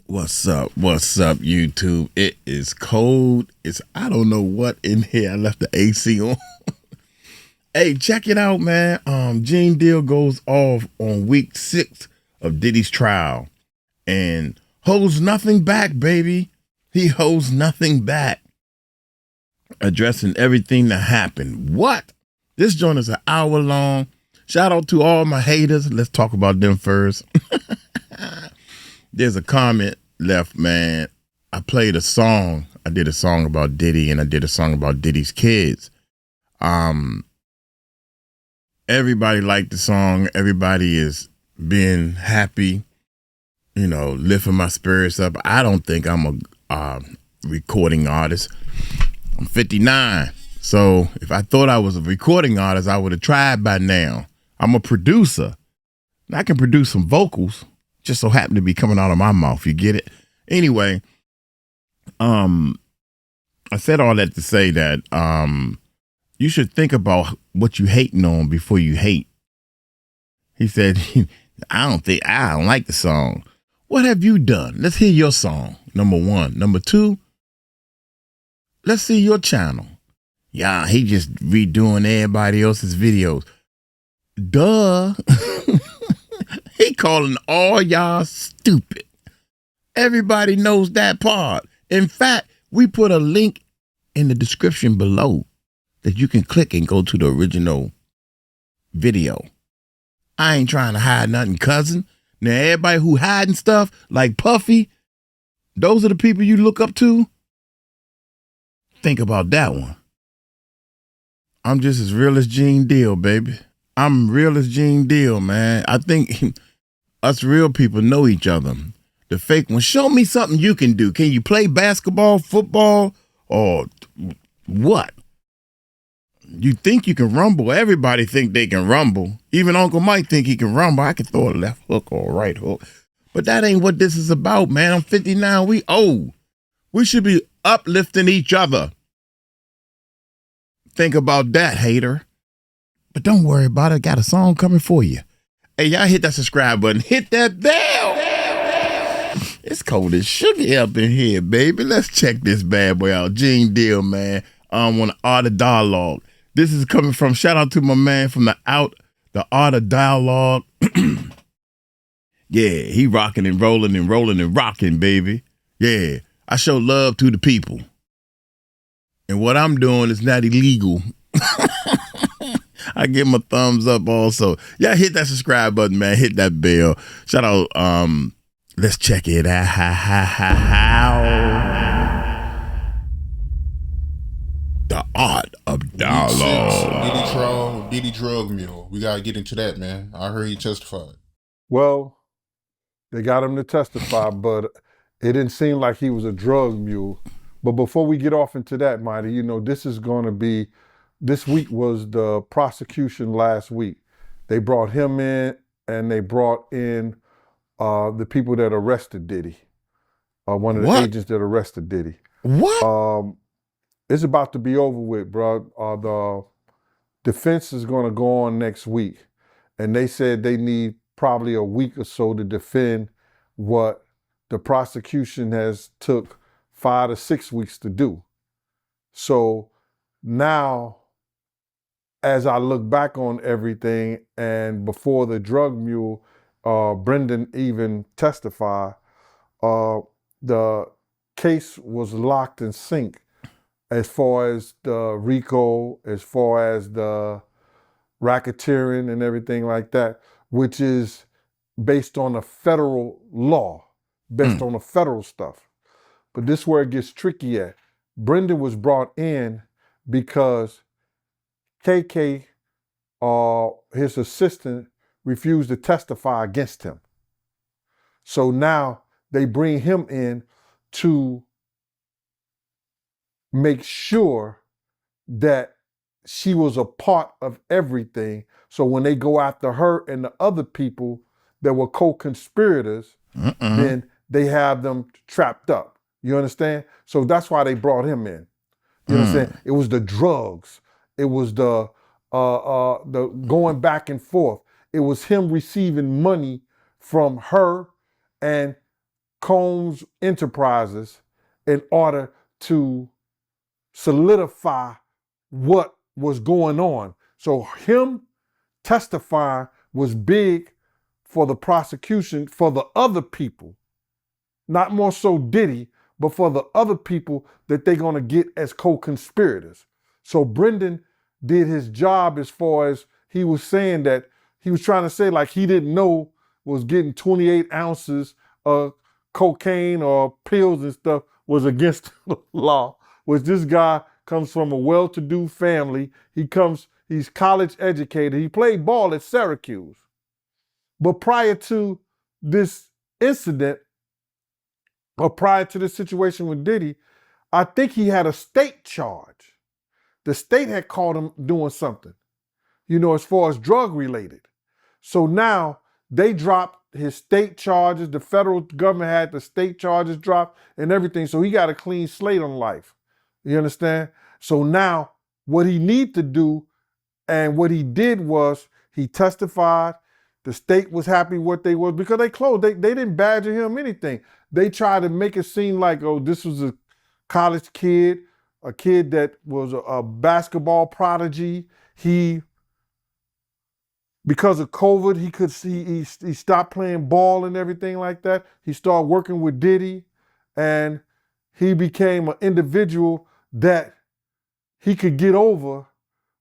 What's up? What's up, YouTube? It is cold. I don't know what in here. I left the AC on. Hey, check it out, man. Gene Deal goes off on week 6 of Diddy's trial and holds nothing back, baby. He holds nothing back. Addressing everything that happened. What? This joint is an hour long. Shout out to all my haters. Let's talk about them first. There's a comment left, man. I played a song. I did a song about Diddy and I did a song about Diddy's kids. Everybody liked the song. Everybody is being happy, lifting my spirits up. I don't think I'm a recording artist. I'm 59. So if I thought I was a recording artist, I would have tried by now. I'm a producer. I can produce some vocals. Just so happen to be coming out of my mouth. You get it? Anyway, I said all that to say that you should think about what you hating on before you hate. He said, I don't like the song. What have you done? Let's hear your song. Number 1. Number 2, let's see your channel. Yeah, he just redoing everybody else's videos. Duh. He calling all y'all stupid. Everybody knows that part. In fact, we put a link in the description below that you can click and go to the original video. I ain't trying to hide nothing, cousin. Now, everybody who hiding stuff like Puffy, those are the people you look up to. Think about that one. I'm just as real as Gene Deal, baby. I'm real as Gene Deal, man. I think us real people know each other. The fake one, show me something you can do. Can you play basketball, football, or what? You think you can rumble. Everybody think they can rumble. Even Uncle Mike think he can rumble. I can throw a left hook or a right hook. But that ain't what this is about, man. I'm 59. We old. We should be uplifting each other. Think about that, hater. But don't worry about it. Got a song coming for you. Hey, y'all hit that subscribe button. Hit that bell. It's cold as sugar up in here, baby. Let's check this bad boy out. Gene Deal, man. On the Art of Dialogue. This is coming from, shout out to my man from the Art of Dialogue. Yeah, he rocking and rolling and rolling and rocking, baby. Yeah, I show love to the people. And what I'm doing is not illegal. I give him a thumbs up also. Yeah, hit that subscribe button, man. Hit that bell. Shout out, let's check it out. The Art of Dialogue. Diddy drug mule. We gotta get into that, man. I heard he testified. Well, they got him to testify, but it didn't seem like he was a drug mule. But before we get off into that, Mighty, this week was the prosecution last week. They brought him in and they brought in the people that arrested Diddy. One of the agents that arrested Diddy. What? It's about to be over with, bro. The defense is going to go on next week. And they said they need probably a week or so to defend what the prosecution has took 5 to 6 weeks to do. So now, as I look back on everything, and before the drug mule, Brendan even testified, the case was locked in sync as far as the RICO, as far as the racketeering and everything like that, which is based on a federal law, based on the federal stuff. But this is where it gets tricky at. Brendan was brought in because KK, his assistant, refused to testify against him. So now they bring him in to make sure that she was a part of everything. So when they go after her and the other people that were co-conspirators, then they have them trapped up. You understand? So that's why they brought him in. You understand? It was the drugs. It was the going back and forth. It was him receiving money from her and Combs Enterprises in order to solidify what was going on. So him testifying was big for the prosecution, for the other people, not more so Diddy, but for the other people that they're gonna get as co-conspirators. So Brendan did his job as far as he was saying that he was trying to say like he didn't know was getting 28 ounces of cocaine or pills and stuff was against the law, which this guy comes from a well-to-do family. He's college educated. He played ball at Syracuse. But prior to this incident, or prior to this situation with Diddy, I think he had a state charge. The state had caught him doing something, as far as drug related. So now they dropped his state charges. The federal government had the state charges dropped and everything. So he got a clean slate on life. You understand? So now what he need to do and what he did was he testified. The state was happy what they was because they closed. They didn't badger him anything. They tried to make it seem like, oh, this was a college kid, a kid that was a basketball prodigy. Because of COVID, he stopped playing ball and everything like that. He started working with Diddy, and he became an individual that he could get over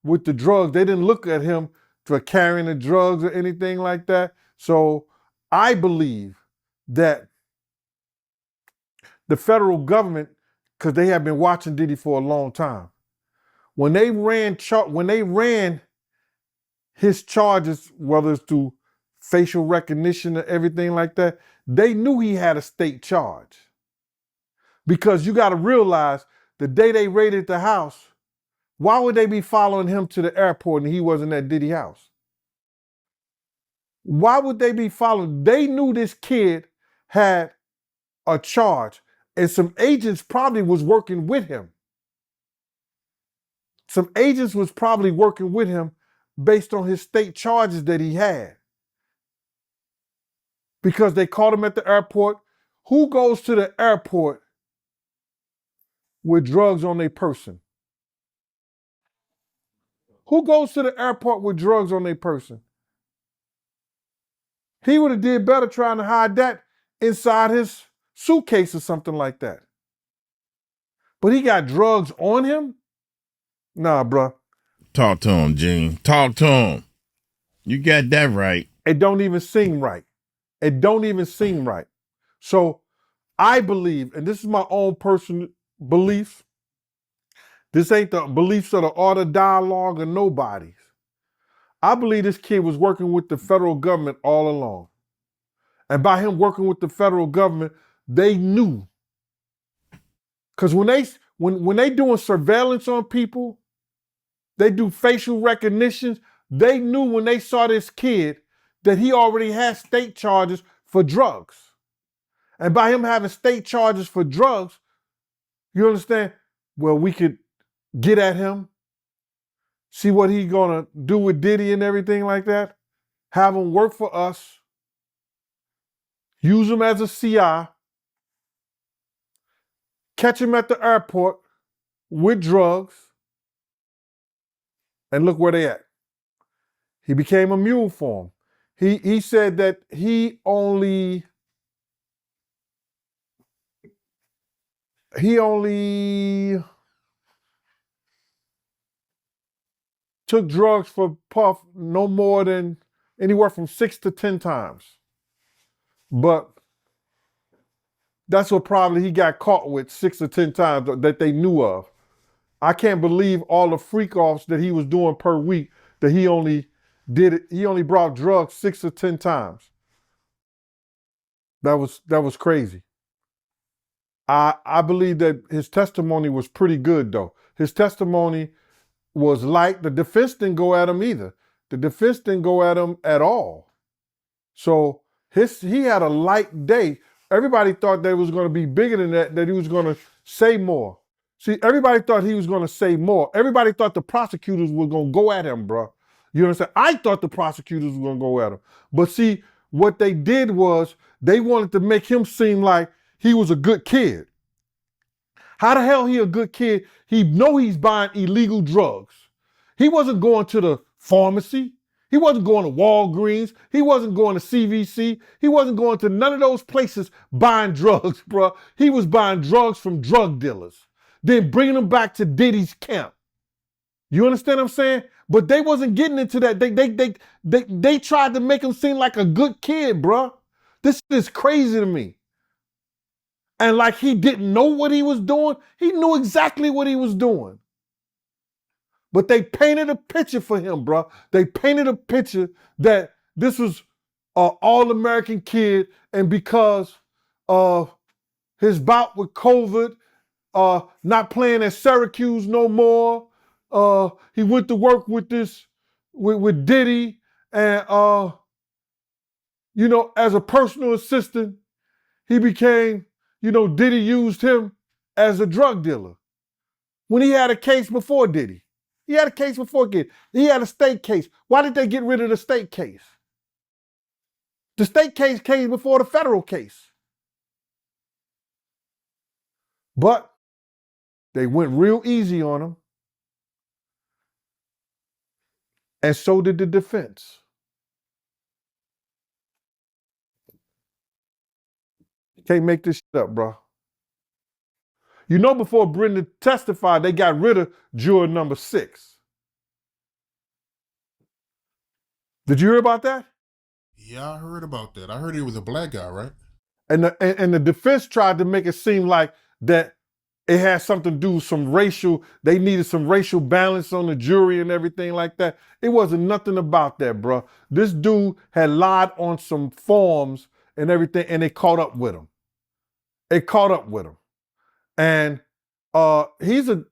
with the drugs. They didn't look at him for carrying the drugs or anything like that. So I believe that the federal government, because they have been watching Diddy for a long time, when they ran his charges, whether it's through facial recognition or everything like that, they knew he had a state charge. Because you got to realize the day they raided the house, why would they be following him to the airport and he wasn't at Diddy's house? Why would they be following? They knew this kid had a charge, and some agents probably was working with him. Some agents was probably working with him based on his state charges that he had. Because they caught him at the airport. Who goes to the airport with drugs on their person? Who goes to the airport with drugs on their person? He would have did better trying to hide that inside his suitcase or something like that. But he got drugs on him? Nah, bruh. Talk to him, Gene. Talk to him. You got that right. It don't even seem right. It don't even seem right. So I believe, and this is my own personal belief, this ain't the beliefs of the art of dialogue or nobody's. I believe this kid was working with the federal government all along. And by him working with the federal government, they knew. Because when they doing surveillance on people, they do facial recognitions, they knew when they saw this kid that he already had state charges for drugs. And by him having state charges for drugs, you understand? Well, we could get at him, see what he's gonna do with Diddy and everything like that, have him work for us, use him as a CI, catch him at the airport with drugs, and look where they at. He became a mule for him. He said that he only took drugs for Puff no more than anywhere from 6 to 10 times. But that's what probably he got caught with 6 or 10 times that they knew of. I can't believe all the freak-offs that he was doing per week that he only brought drugs 6 or 10 times. That was crazy. I believe that his testimony was pretty good though. His testimony was light. The defense didn't go at him either. The defense didn't go at him at all. So he had a light day. Everybody thought that it was going to be bigger than that he was going to say more. See, everybody thought he was going to say more. Everybody thought the prosecutors were going to go at him, bro. You understand? I thought the prosecutors were going to go at him. But see, what they did was they wanted to make him seem like he was a good kid. How the hell he a good kid? He know he's buying illegal drugs. He wasn't going to the pharmacy. He wasn't going to Walgreens. He wasn't going to CVC. He wasn't going to none of those places buying drugs, bro. He was buying drugs from drug dealers, then bringing them back to Diddy's camp. You understand what I'm saying? But they wasn't getting into that. They tried to make him seem like a good kid, bro. This is crazy to me. And like he didn't know what he was doing. He knew exactly what he was doing. But they painted a picture for him, bro. They painted a picture that this was an all-American kid, and because of his bout with COVID, not playing at Syracuse no more, he went to work with with Diddy, and as a personal assistant, he became, Diddy used him as a drug dealer. When he had a case before Diddy. He had a case before Diddy. He had a state case. Why did they get rid of the state case? The state case came before the federal case. But they went real easy on him. And so did the defense. You can't make this shit up, bro. Before Brendan testified, they got rid of juror number 6. Did you hear about that? Yeah, I heard about that. I heard he was a black guy, right? And the defense tried to make it seem like that it had something to do with some racial, they needed some racial balance on the jury and everything like that. It wasn't nothing about that, bro. This dude had lied on some forms and everything, and they caught up with him. And I think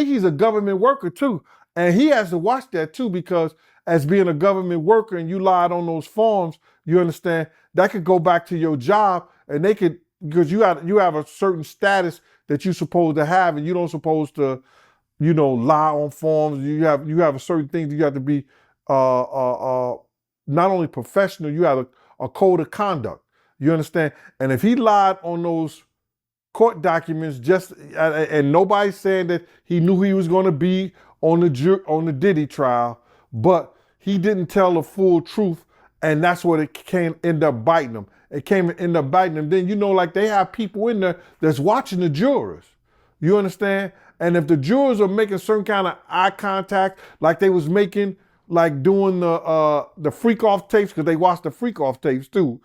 he's a government worker too. And he has to watch that too, because as being a government worker and you lied on those forms, you understand, that could go back to your job, and they could, because you have a certain status that you're supposed to have, and you don't supposed to, lie on forms. You have a certain things you have to be not only professional, you have a code of conduct. You understand? And if he lied on those court documents, and nobody's saying that he knew he was going to be on the Diddy trial, but he didn't tell the full truth, and that's what it came end up biting him. It came and end up biting him. Then like they have people in there that's watching the jurors. You understand? And if the jurors are making certain kind of eye contact, like they was making, like doing the Freakoff tapes, because they watched the Freakoff tapes too.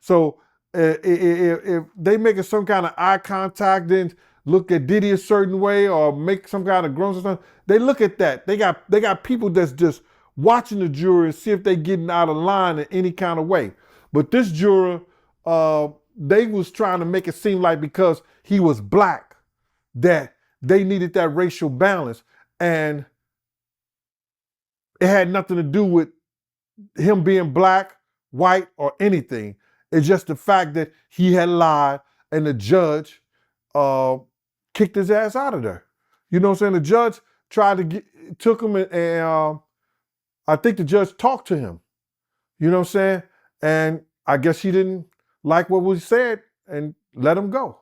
So if they making some kind of eye contact, then look at Diddy a certain way or make some kind of grunts or something, they look at that. They got people that's just watching the jury and see if they getting out of line in any kind of way. But this juror, they was trying to make it seem like because he was black, that they needed that racial balance. And it had nothing to do with him being black, white, or anything. It's just the fact that he had lied, and the judge kicked his ass out of there. You know what I'm saying? The judge took him, and I think the judge talked to him. You know what I'm saying? And I guess he didn't like what was said and let him go.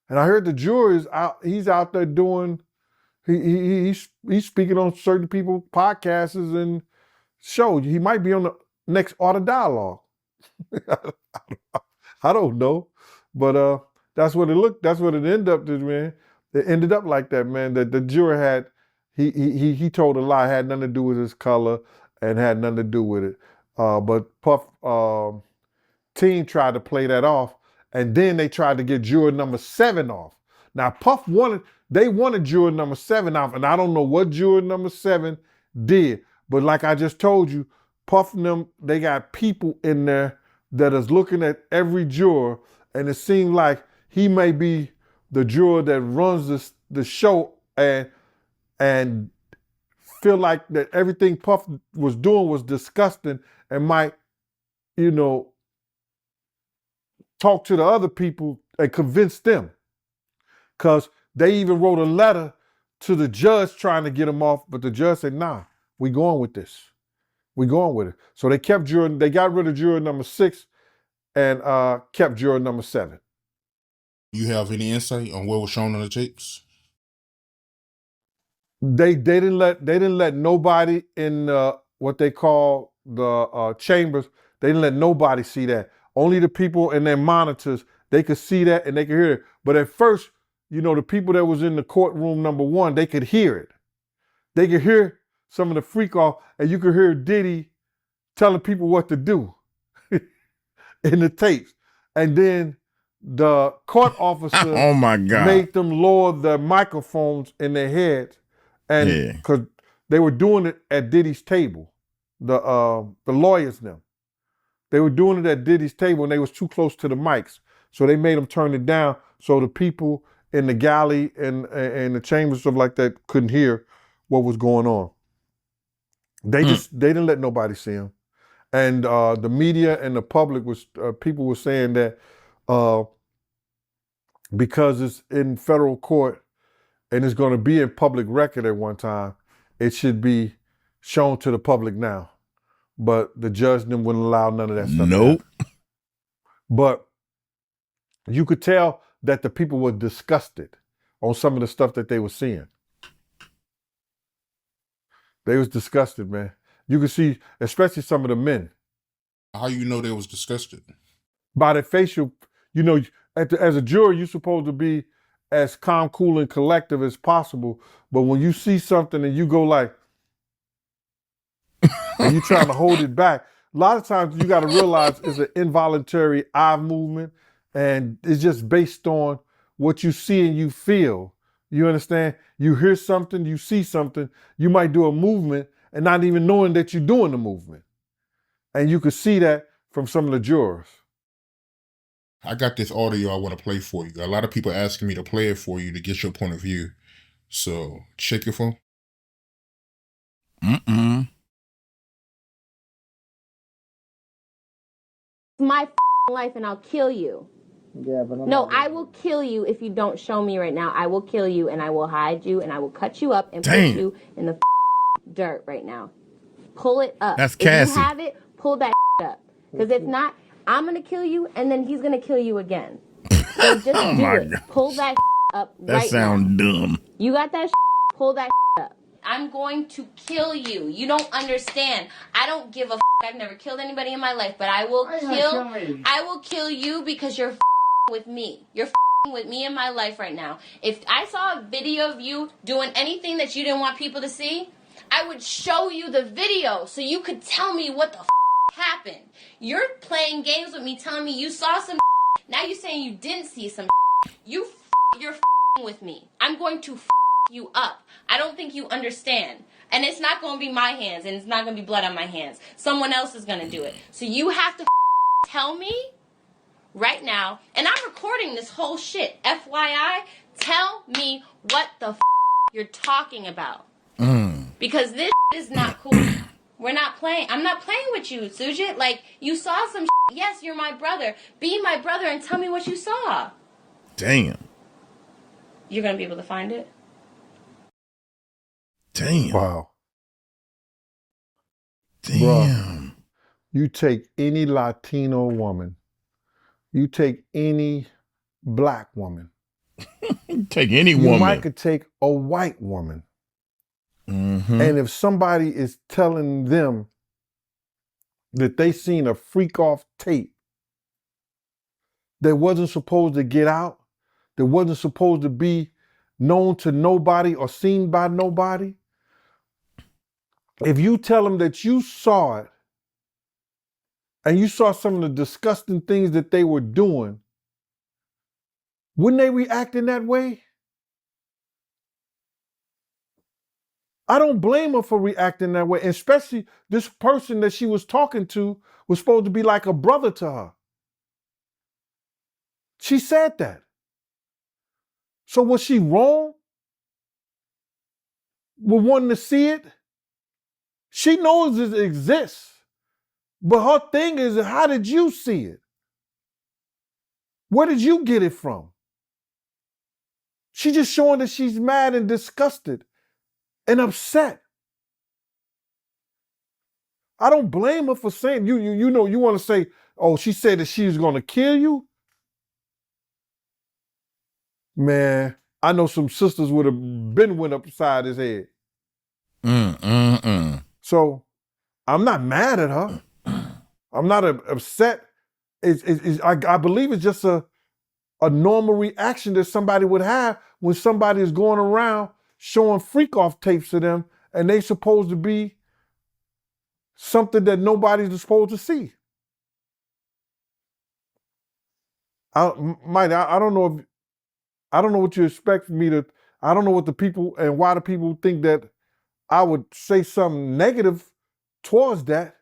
And I heard the jury is out. He's out there doing. He's speaking on certain people's podcasts and shows. He might be on the next Art of Dialogue. I don't know, but that's what it looked. That's what it ended up to, man. It ended up like that, man. That the juror had he told a lie, had nothing to do with his color and had nothing to do with it. But Puff team tried to play that off, and then they tried to get juror number 7 off. Now Puff wanted juror number 7 off, and I don't know what juror number 7 did, but like I just told you, Puff and them, they got people in there that is looking at every juror, and it seemed like he may be the juror that runs the show and feel like that everything Puff was doing was disgusting and might, talk to the other people and convince them. Because they even wrote a letter to the judge trying to get him off, but the judge said, nah, we going with this. We going with it. So they got rid of juror number 6, and kept juror number 7. You have any insight on what was shown on the tapes? They didn't let nobody in what they call the chambers. They didn't let nobody see that. Only the people in their monitors, they could see that and they could hear it. But at first, the people that was in the courtroom number 1, they could hear it. They could hear some of the Freakoff, and you could hear Diddy telling people what to do in the tapes. And then the court officer Oh my God. made them lower the microphones in their heads, and because they were doing it at Diddy's table, the lawyers them. They were doing it at Diddy's table, and they was too close to the mics, so they made them turn it down so the people in the galley and the chambers, stuff like that, couldn't hear what was going on. They didn't let nobody see him, and the media and the public people were saying that because it's in federal court and it's going to be in public record at one time, it should be shown to the public now. But the judge wouldn't allow none of that stuff. Nope. But you could tell that the people were disgusted on some of the stuff that they were seeing. They was disgusted, man. You could see, especially some of the men. How you know they was disgusted? By their facial, as a juror, you're supposed to be as calm, cool, and collective as possible. But when you see something and you go like, and you're trying to hold it back, a lot of times you got to realize it's an involuntary eye movement, and it's just based on what you see and you feel. You understand? You hear something, you see something, you might do a movement and not even knowing that you're doing the movement. And you could see that from some of the jurors. I got this audio I want to play for you. A lot of people asking me to play it for you to get your point of view. So check your phone. My life and I'll kill you. Yeah, but no, I will kill you if you don't show me right now. I will kill you and I will hide you and I will cut you up and put you in the dirt right now. Pull it up. That's Cassie. If you have it, pull that up. Because if not, I'm going to kill you and then he's going to kill you again. So just do it. God. Pull that up right now. That sounds dumb. You got that pull that up. I'm going to kill you. You don't understand. I don't give a I've never killed anybody in my life, but I will kill you because you're with me. You're with me in my life right now. If I saw a video of you doing anything that you didn't want people to see, I would show you the video so you could tell me what the happened. You're playing games with me, telling me you saw some now you're saying you didn't see some you're with me. I'm going to you up. I don't think you understand. And it's not going to be my hands, and it's not going to be blood on my hands. Someone else is going to do it. So you have to tell me right now, and I'm recording this whole shit. FYI, tell me what the you're talking about. Because this is not cool. We're not playing. I'm not playing with you, Sujit. Like, you saw some Yes, you're my brother. Be my brother and tell me what you saw. Damn. You're going to be able to find it? Damn. Wow. Damn. Bruh, you take any Latino woman, you take any black woman, Take any you woman. might could take a white woman. Mm-hmm. And if somebody is telling them that they seen a Freakoff tape that wasn't supposed to get out, that wasn't supposed to be known to nobody or seen by nobody, if you tell them that you saw it and you saw some of the disgusting things that they were doing, wouldn't they react in that way? I don't blame her for reacting that way, especially this person that she was talking to was supposed to be like a brother to her. She said that. So was she wrong with wanting to see it? She knows it exists, but her thing is, how did you see it? Where did you get it from? She's just showing that she's mad and disgusted and upset. I don't blame her for saying, you want to say, Oh, she said that she was gonna kill you? Man, I know some sisters would have went upside his head. So I'm not mad at her. I'm not upset. I believe it's just a normal reaction that somebody would have when somebody is going around showing Freakoff tapes to them and they supposed to be something that nobody's supposed to see. Mike, I don't know what you expect me to. I don't know what the people and why the people think that I would say something negative towards that.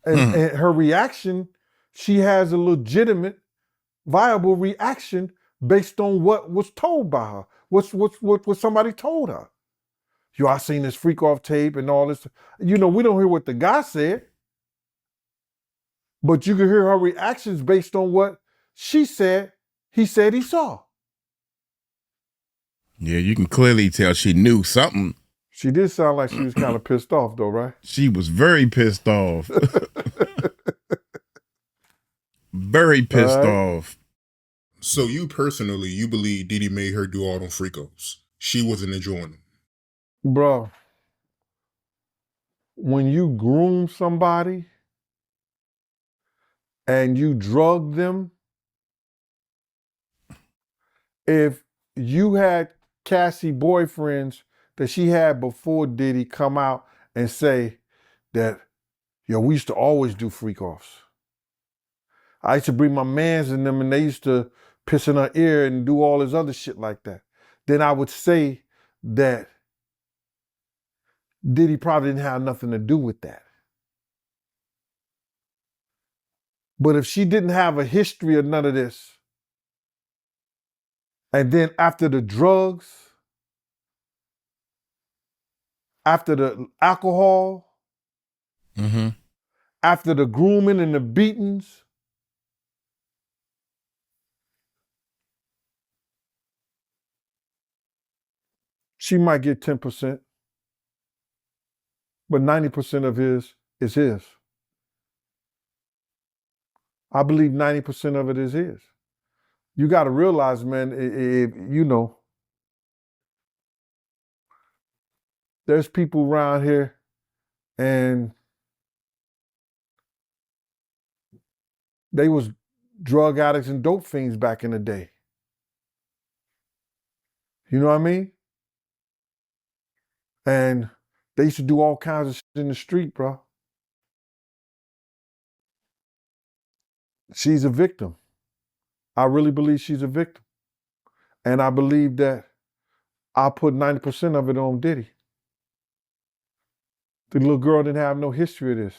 And her reaction, she has a legitimate, viable reaction based on what was told by her. What somebody told her. Yo, I seen this Freakoff tape and all this. You know, we don't hear what the guy said, but you can hear her reactions based on what she said he saw. Yeah, you can clearly tell she knew something. She did sound like she was kind of pissed off though, right? She was very pissed off. Very pissed off. So you personally, you believe Diddy made her do all them freakos? She wasn't enjoying them? Bro, when you groom somebody and you drug them, if you had Cassie boyfriends that she had before Diddy come out and say that, yo, we used to always do freak-offs. I used to bring my mans in them and they used to piss in her ear and do all this other shit like that. Then I would say that Diddy probably didn't have nothing to do with that. But if she didn't have a history of none of this, and then after the drugs, after the alcohol, after the grooming and the beatings, she might get 10%, but 90% of his is his. I believe 90% of it is his. You got to realize, man, you know, there's people around here and they was drug addicts and dope fiends back in the day. You know what I mean? And they used to do all kinds of shit in the street, bro. She's a victim. I really believe she's a victim. And I believe that I put 90% of it on Diddy. The little girl didn't have no history of this.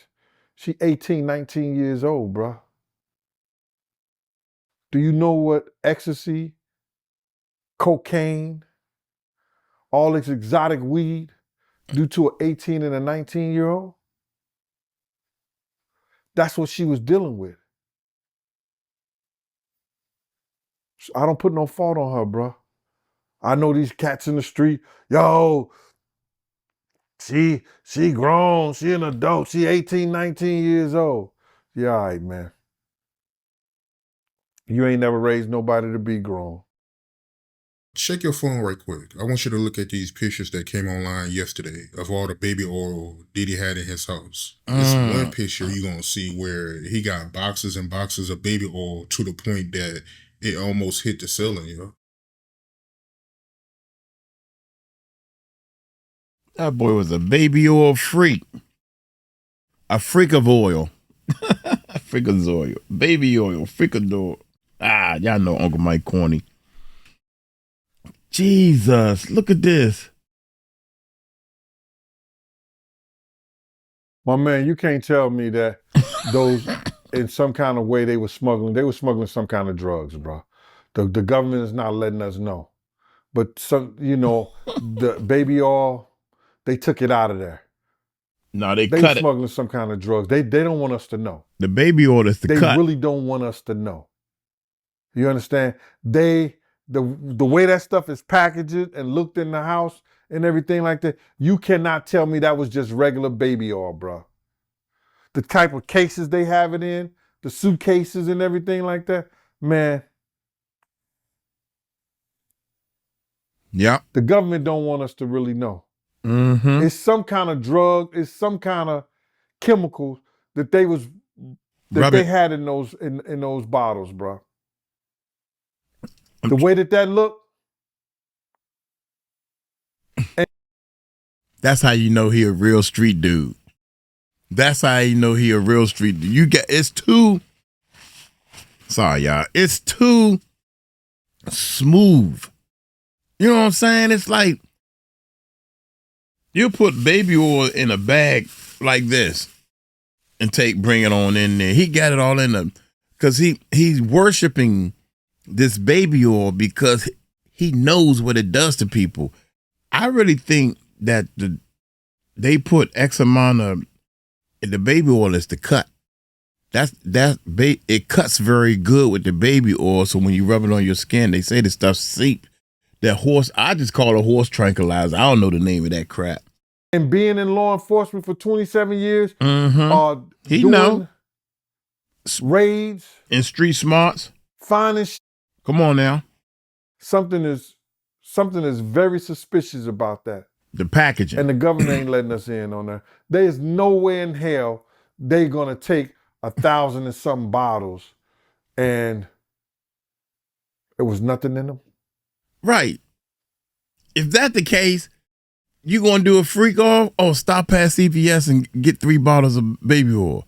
She 18, 19 years old, bro. Do you know what ecstasy, cocaine, all this exotic weed do to an 18 and a 19-year-old? That's what she was dealing with. I don't put no fault on her, bro. I know these cats in the street, yo, she grown, she an adult, she 18, 19 years old. Yeah, all right, man. You ain't never raised nobody to be grown. Check your phone right quick. I want you to look at these pictures that came online yesterday of all the baby oil Diddy had in his house. This one picture you're going to see where he got boxes and boxes of baby oil to the point that it almost hit the ceiling, yo. That boy was a baby oil freak. A freak of oil. A freak of oil. Baby oil. Freak of oil. Ah, y'all know Uncle Mike corny. Jesus, look at this. My man, you can't tell me that those, in some kind of way, they were smuggling some kind of drugs, bro. The government is not letting us know. But some, you know, the baby oil, they took it out of there. No, they cut it. They smuggling some kind of drugs. They don't want us to know. The baby oil is the cut. They really don't want us to know. You understand? The way that stuff is packaged and looked in the house and everything like that, you cannot tell me that was just regular baby oil, bro. The type of cases they have it in, the suitcases and everything like that. Man, Yep. the government don't want us to really know. Mm-hmm. It's some kind of drug, it's some kind of chemical that they had in those bottles, bro. The way that looked. That's how you know he a real street dude. That's how you know he a real street dude. It's too smooth. You know what I'm saying? It's like you put baby oil in a bag like this and bring it on in there. He got it all in the, because he's worshiping this baby oil because he knows what it does to people. I really think that they put X amount of the baby oil is the cut. It cuts very good with the baby oil. So when you rub it on your skin, they say the stuff seep. I just call it a horse tranquilizer. I don't know the name of that crap. And being in law enforcement for 27 years, he know raids and street smarts. Finding Come on now. Something is very suspicious about that. The packaging. And the government ain't letting us in on that. There's no way in hell they gonna take 1,000 and something bottles and it was nothing in them. Right. If that's the case, you gonna do a Freakoff? Oh, stop past CVS and get 3 bottles of baby oil.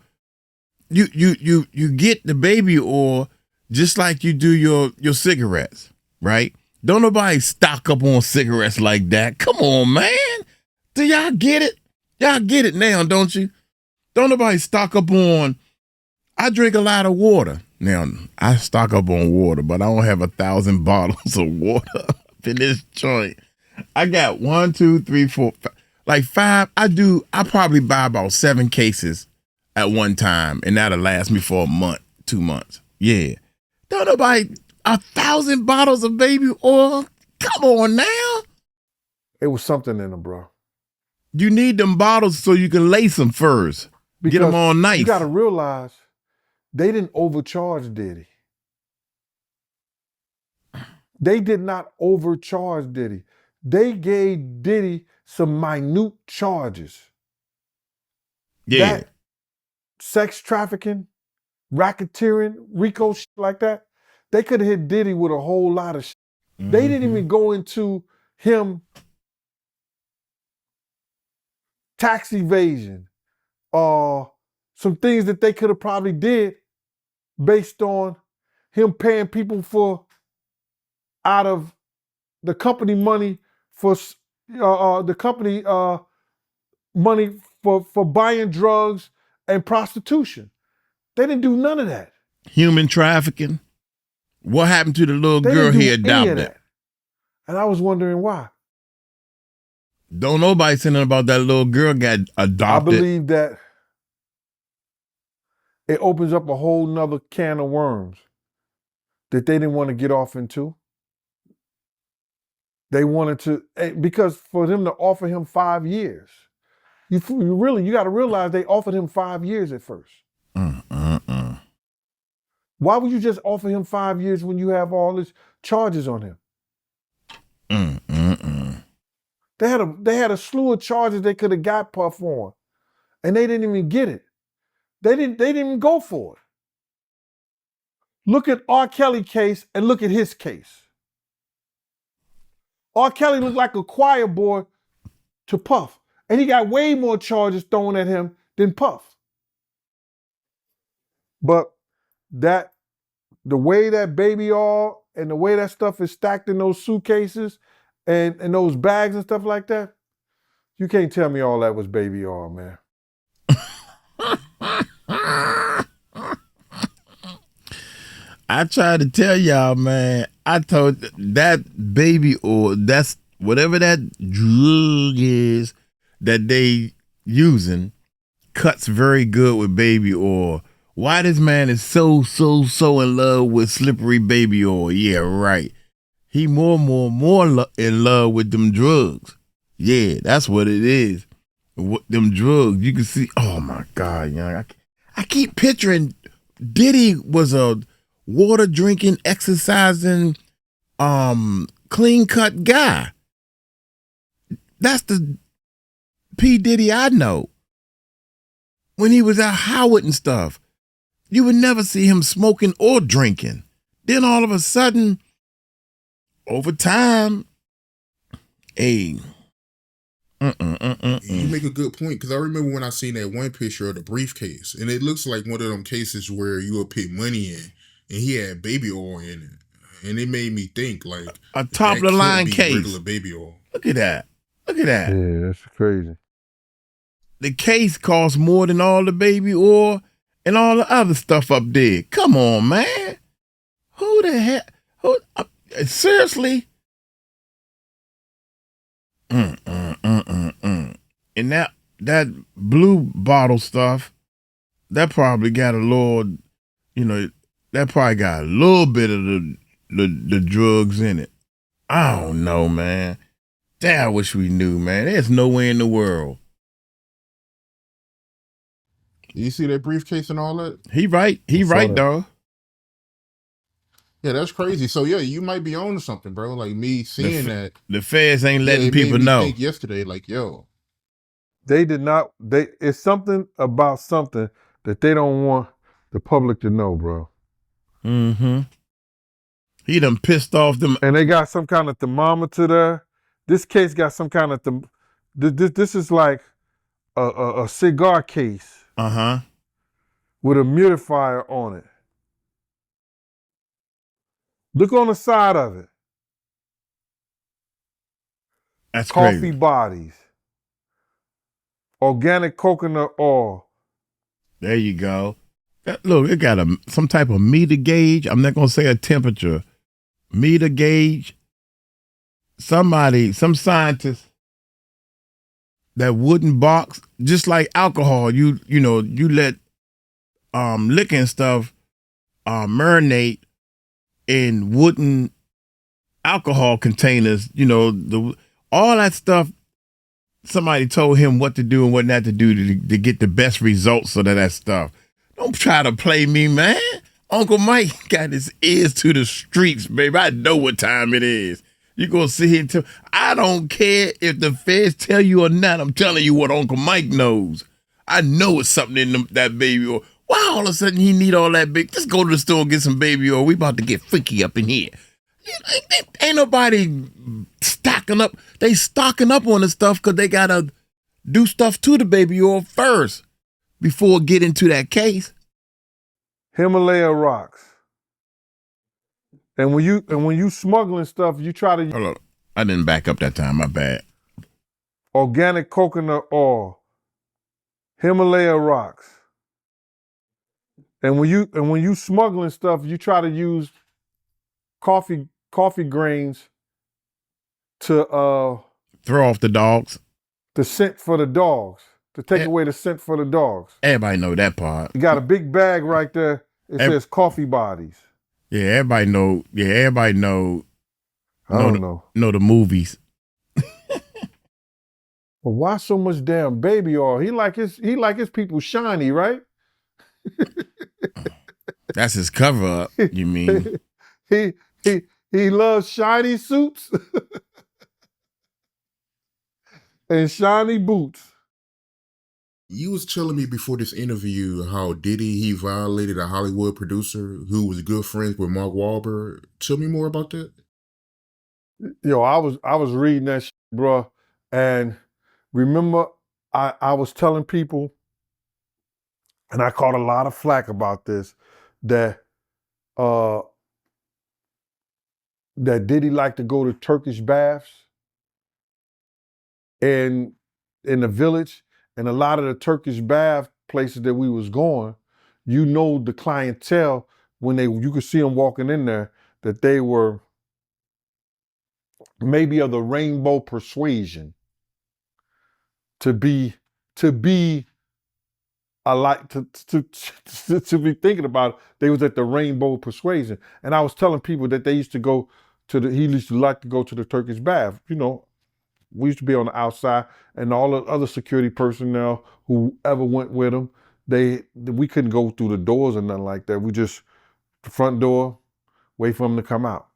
You get the baby oil just like you do your cigarettes, right? Don't nobody stock up on cigarettes like that. Come on, man. Do y'all get it? Y'all get it now, don't you? Don't nobody stock up on. I drink a lot of water. Now, I stock up on water, but I don't have 1,000 bottles of water up in this joint. I got 1, 2, 3, 4, 5, like 5. I probably buy about 7 cases at one time, and that'll last me for a month, 2 months. Yeah. Don't nobody 1,000 bottles of baby oil. Come on now. It was something in them, bro. You need them bottles so you can lace them first. Because get them all nice. You got to realize they didn't overcharge Diddy. They did not overcharge Diddy. They gave Diddy some minute charges. Yeah. That sex trafficking, racketeering, RICO shit like that, they could have hit Diddy with a whole lot of shit. Mm-hmm. They didn't even go into him tax evasion, some things that they could have probably did based on him paying people for out of the company money for the company money for buying drugs and prostitution. They didn't do none of that. Human trafficking. What happened to the little girl he adopted? And I was wondering why. Don't nobody say nothing about that little girl got adopted. I believe that it opens up a whole nother can of worms that they didn't want to get off into. They wanted to, because for them to offer him 5 years, you got to realize they offered him 5 years at first. Why would you just offer him 5 years when you have all these charges on him? They had a slew of charges they could have got Puff on, and they didn't even get it. They didn't even go for it. Look at R. Kelly case and look at his case. R. Kelly looked like a choir boy to Puff, and he got way more charges thrown at him than Puff. But the way that baby oil and the way that stuff is stacked in those suitcases and those bags and stuff like that, you can't tell me all that was baby oil, man. I tried to tell y'all, man. I told that baby oil, that's whatever that drug is that they using, cuts very good with baby oil. Why this man is so in love with slippery baby oil? Yeah, right. He more in love with them drugs. Yeah, that's what it is. Them drugs, you can see. Oh my God, young. I keep picturing Diddy was a water drinking, exercising, clean cut guy. That's the P. Diddy I know. When he was at Howard and stuff, you would never see him smoking or drinking. Then all of a sudden, over time, hey, You make a good point, because I remember when I seen that one picture of the briefcase, and it looks like one of them cases where you will put money in, and he had baby oil in it, and it made me think like a top of the line case. Regular baby oil. Look at that. Look at that. Yeah, that's crazy. The case costs more than all the baby oil and all the other stuff up there. Come on, man. Who the hell? Seriously? And that blue bottle stuff, that probably got a little, that probably got a little bit of the drugs in it. I don't know, man. Damn, I wish we knew, man. There's no way in the world. You see that briefcase and all that? He right, dog. Yeah, that's crazy. So yeah, you might be on to something, bro. Like me seeing that. The feds ain't letting it people made me know. think yesterday, like, yo. They did not, it's something about something that they don't want the public to know, bro. Mm-hmm. He done pissed off them. And they got some kind of thermometer there. This case got some kind of, this is like a cigar case. Uh-huh. With a humidifier on it. Look on the side of it. That's Coffee crazy. bodies. Organic coconut oil. There you go. Look, it got some type of meter gauge. I'm not going to say a temperature. Meter gauge. Some scientist, that wooden box, just like alcohol, you let liquor and stuff marinate in wooden alcohol containers, all that stuff. Somebody told him what to do and what not to do to get the best results out of that stuff. Don't try to play me, man. Uncle Mike got his ears to the streets, baby. I know what time it is. You gonna sit here and tell, I don't care if the feds tell you or not. I'm telling you what Uncle Mike knows. I know it's something in that baby oil. Why all of a sudden he need all that big? Just go to the store and get some baby oil. We about to get freaky up in here. Ain't nobody stocking up. They stocking up on the stuff because they gotta do stuff to the baby oil first before get into that case. Himalaya rocks. And when you smuggling stuff, you try to Hold on. I didn't back up that time. My bad. organic coconut oil. Himalaya rocks. And when you smuggling stuff, you try to use coffee grains to Throw off the dogs. the scent for the dogs. To take away the scent for the dogs. Everybody know that part. You got a big bag right there. It says coffee bodies. Yeah, everybody know. Yeah, everybody know. I don't know. Know the movies. But why so much damn baby oil? He like his people shiny, right? That's his cover up. You mean? he loves shiny suits and shiny boots. You was telling me before this interview how Diddy, he violated a Hollywood producer who was good friends with Mark Wahlberg. Tell me more about that. Yo, I was reading that shit, bro, and remember I was telling people, and I caught a lot of flack about this, that Diddy liked to go to Turkish baths and in the village, and a lot of the Turkish bath places that we was going, the clientele, when you could see them walking in there, that they were maybe of the rainbow persuasion, to be a like to be thinking about it, they was at the rainbow persuasion. And I was telling people that they used to go he used to like to go to the Turkish bath. We used to be on the outside, and all the other security personnel, whoever went with him, we couldn't go through the doors or nothing like that. We just, the front door, wait for them to come out.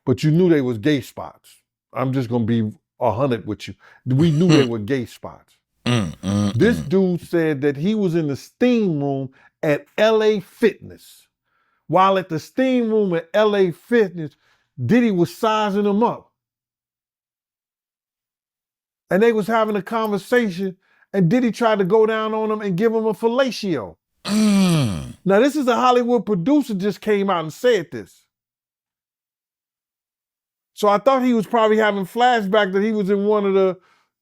But you knew they was gay spots. I'm just gonna be 100 with you. We knew they were gay spots. This dude said that he was in the steam room at LA Fitness. While at the steam room at LA Fitness, Diddy was sizing him up. And they was having a conversation, and Diddy tried to go down on him and give him a fellatio. Now, this is a Hollywood producer just came out and said this. So I thought he was probably having flashback that he was in one of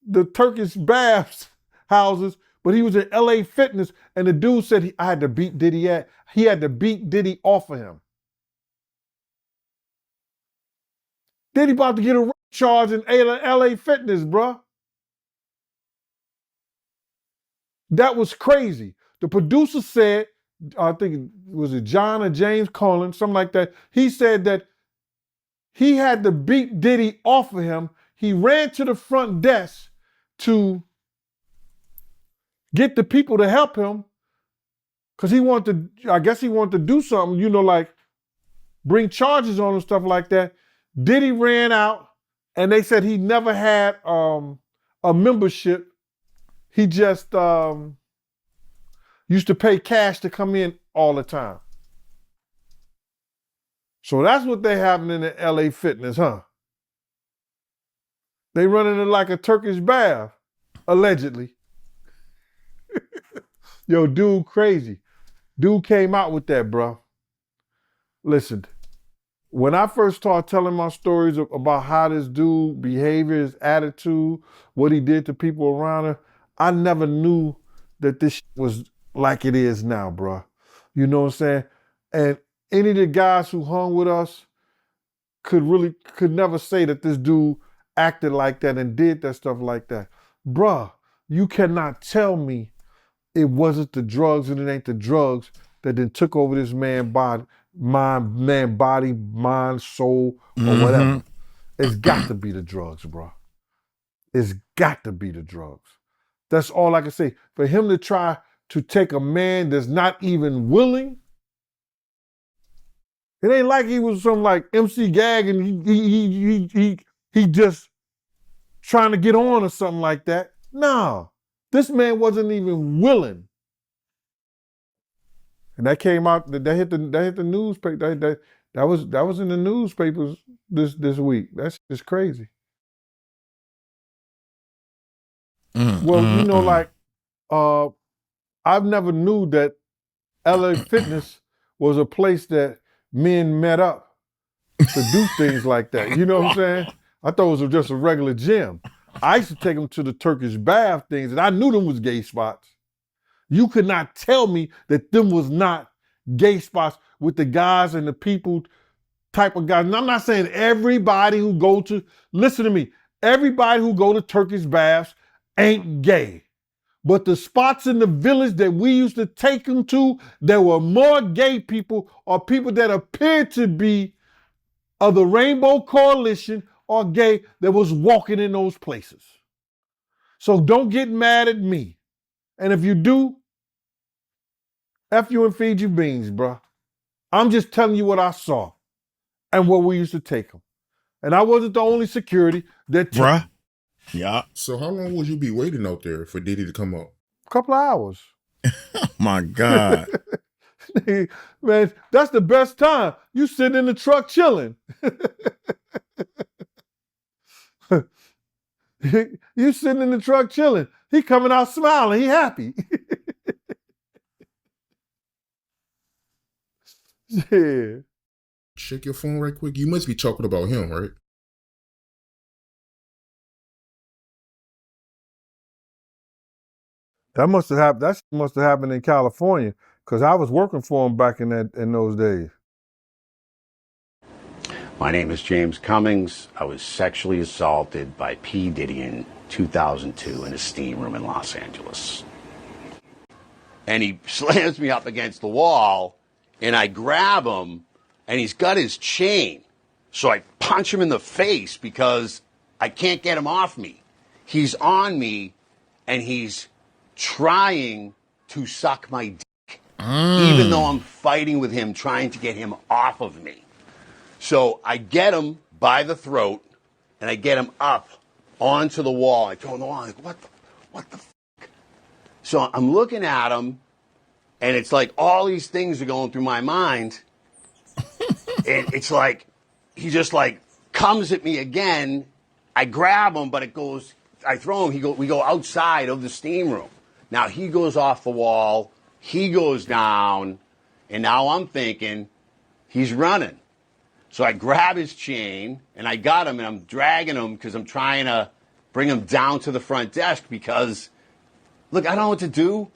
the Turkish baths houses, but he was in LA Fitness, and the dude said I had to beat Diddy at. He had to beat Diddy off of him. Diddy about to get a rape charge in LA Fitness, bruh. That was crazy. The producer said, I think was it John or James Collins, something like that. He said that he had to beat Diddy off of him. He ran to the front desk to get the people to help him because he wanted to, I guess he wanted to do something, like bring charges on him, stuff like that. Diddy ran out, and they said he never had a membership. He just used to pay cash to come in all the time. So that's what they having in the LA Fitness, huh? They running it like a Turkish bath, allegedly. Yo, dude, crazy. Dude came out with that, bro. Listen, when I first started telling my stories about how this dude behavior, his attitude, what he did to people around him, I never knew that this was like it is now, bro. You know what I'm saying? And any of the guys who hung with us could never say that this dude acted like that and did that stuff like that. Bruh, you cannot tell me it wasn't the drugs and it ain't the drugs that then took over this man's body, mind, soul, or whatever. It's got to be the drugs, bro. It's got to be the drugs. That's all I can say. For him to try to take a man that's not even willing, it ain't like he was some like MC Gag and he just trying to get on or something like that. No, this man wasn't even willing. And that came out. That hit the newspaper. That was in the newspapers this week. That's just crazy. Well, I've never knew that LA Fitness was a place that men met up to do things like that. You know what I'm saying? I thought it was just a regular gym. I used to take them to the Turkish bath things, and I knew them was gay spots. You could not tell me that them was not gay spots with the guys and the people type of guys. And I'm not saying everybody who go to, listen to me, everybody who go to Turkish baths ain't gay. But the spots in the village that we used to take them to, there were more gay people or people that appeared to be of the Rainbow Coalition or gay that was walking in those places. So don't get mad at me. And if you do, F you and feed you beans, bro. I'm just telling you what I saw and where we used to take them. And I wasn't the only security that took them. Yeah. So how long would you be waiting out there for Diddy to come up? A couple of hours. Oh my God. Man, that's the best time. You sitting in the truck chilling. You sitting in the truck chilling. He coming out smiling. He happy. Yeah. Check your phone right quick. You must be talking about him, right? That must have happened in California because I was working for him back in those days. My name is James Cummings. I was sexually assaulted by P. Diddy in 2002 in a steam room in Los Angeles. And he slams me up against the wall, and I grab him, and he's got his chain. So I punch him in the face because I can't get him off me. He's on me, and he's trying to suck my dick, even though I'm fighting with him, trying to get him off of me. So I get him by the throat, and I get him up onto the wall. I throw him on the wall. I'm like, what the fuck? So I'm looking at him, and it's like all these things are going through my mind. And it's like, he just like comes at me again. I grab him, but it goes, I throw him, we go outside of the steam room. Now he goes off the wall, he goes down, and now I'm thinking, he's running. So I grab his chain, and I got him, and I'm dragging him because I'm trying to bring him down to the front desk because, look, I don't know what to do.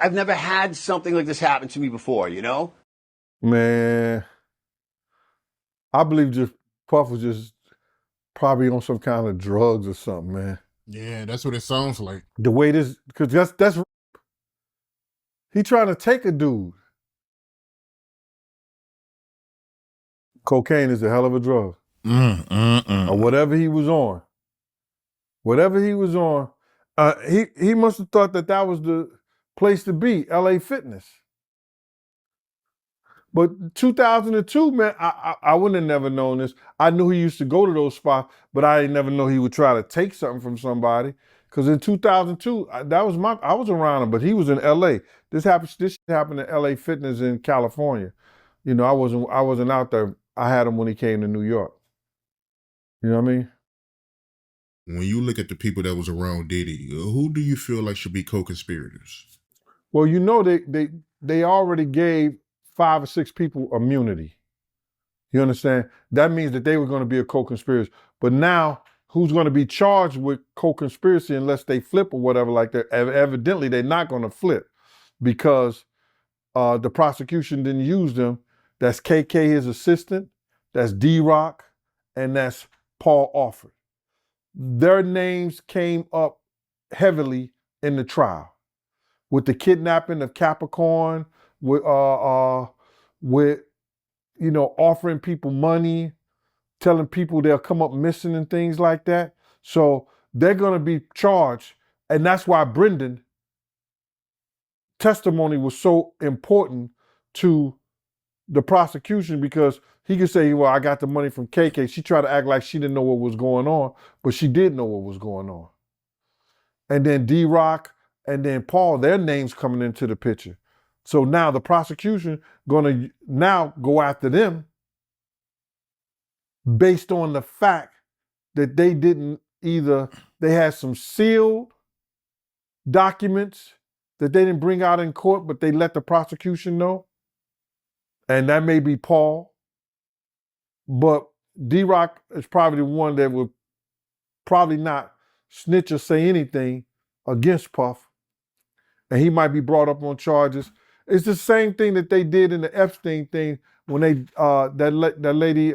I've never had something like this happen to me before, you know? Man, I believe just Puff was just probably on some kind of drugs or something, man. Yeah, that's what it sounds like. The way this, because that's he trying to take a dude. Cocaine is a hell of a drug. Or whatever he was on. Whatever he was on, he must have thought that was the place to be, LA Fitness. But 2002, man, I wouldn't have never known this. I knew he used to go to those spots, but I didn't never know he would try to take something from somebody. Because in 2002, I was around him, but he was in LA. This shit happened in LA Fitness in California. You know, I wasn't out there. I had him when he came to New York. You know what I mean? When you look at the people that was around Diddy, who do you feel like should be co-conspirators? Well, you know they already gave 5 or 6 people immunity. You understand? That means that they were going to be a co-conspirator. But now, who's going to be charged with co-conspiracy unless they flip or whatever like that? Evidently, they're not going to flip because the prosecution didn't use them. That's KK, his assistant. That's D-Rock. And that's Paul Alford. Their names came up heavily in the trial with the kidnapping of Capricorn, with you know, offering people money, telling people they'll come up missing and things like that. So they're gonna be charged, and that's why Brendan testimony was so important to the prosecution, because he could say, well, I got the money from KK. She tried to act like she didn't know what was going on, but she did know what was going on. And then D-Rock and then Paul, their names coming into the picture. So now the prosecution gonna now go after them based on the fact that they didn't they had some sealed documents that they didn't bring out in court, but they let the prosecution know. And that may be Paul. But D-Rock is probably the one that would probably not snitch or say anything against Puff. And he might be brought up on charges. It's the same thing that they did in the Epstein thing when they that lady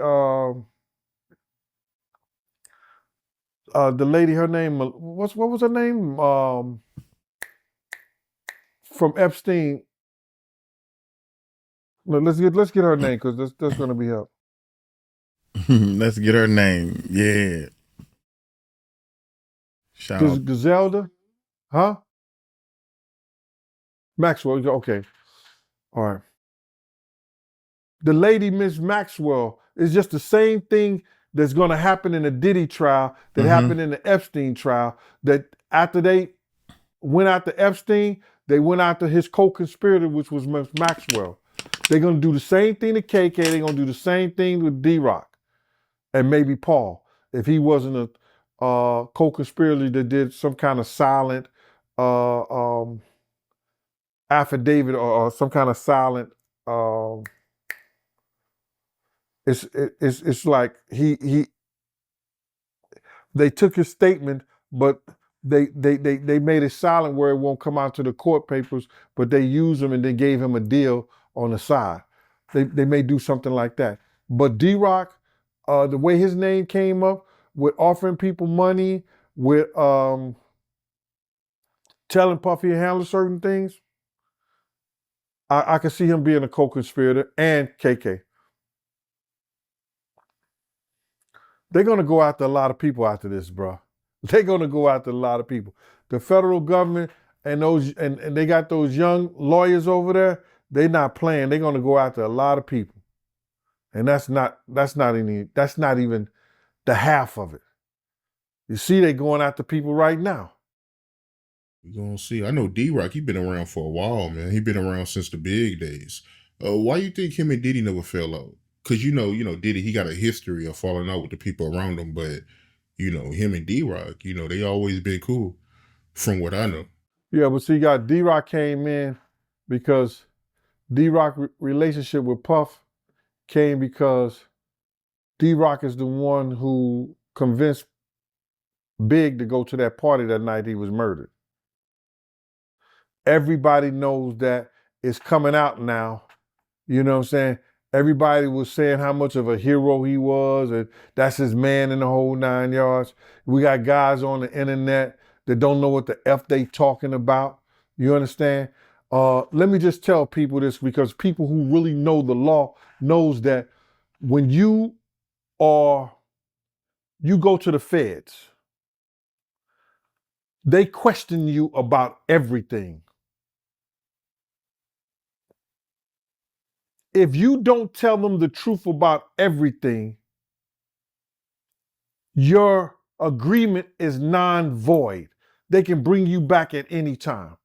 the lady, her name, what was her name? From Epstein. Let's get her name, because that's gonna be help. Let's get her name. Yeah. Shout out. Griselda? Huh? Maxwell, okay. All right. The lady, Miss Maxwell, is just the same thing that's gonna happen in the Diddy trial that happened in the Epstein trial. That after they went after Epstein, they went after his co-conspirator, which was Miss Maxwell. They're gonna do the same thing to KK, they're gonna do the same thing with D-Rock. And maybe Paul, if he wasn't a co-conspirator that did some kind of silent affidavit or some kind of silent. It's like they took his statement, but they made it silent where it won't come out to the court papers, but they used him and they gave him a deal on the side. They may do something like that. But D-Rock, the way his name came up with offering people money, with telling Puffy to handle certain things, I could see him being a co-conspirator, and KK. They're gonna go after a lot of people after this, bro. They're gonna go after a lot of people. The federal government, and and they got those young lawyers over there, they not playing. They're gonna go after a lot of people. And that's not even the half of it. You see, they going after people right now. We're gonna see. I know D-Rock, he been around for a while, man. He been around since the big days. Why you think him and Diddy never fell out? Cause you know, Diddy, he got a history of falling out with the people around him, but him and D-Rock, they always been cool, from what I know. Yeah, but see, D-Rock came in because D-Rock relationship with Puff came because D-Rock is the one who convinced Big to go to that party that night he was murdered. Everybody knows that it's coming out now. You know what I'm saying? Everybody was saying how much of a hero he was, and that's his man in the whole 9 yards. We got guys on the internet that don't know what the F they talking about. You understand? Let me just tell people this, because people who really know the law knows that when you go to the feds, they question you about everything. If you don't tell them the truth about everything, your agreement is non-void. They can bring you back at any time.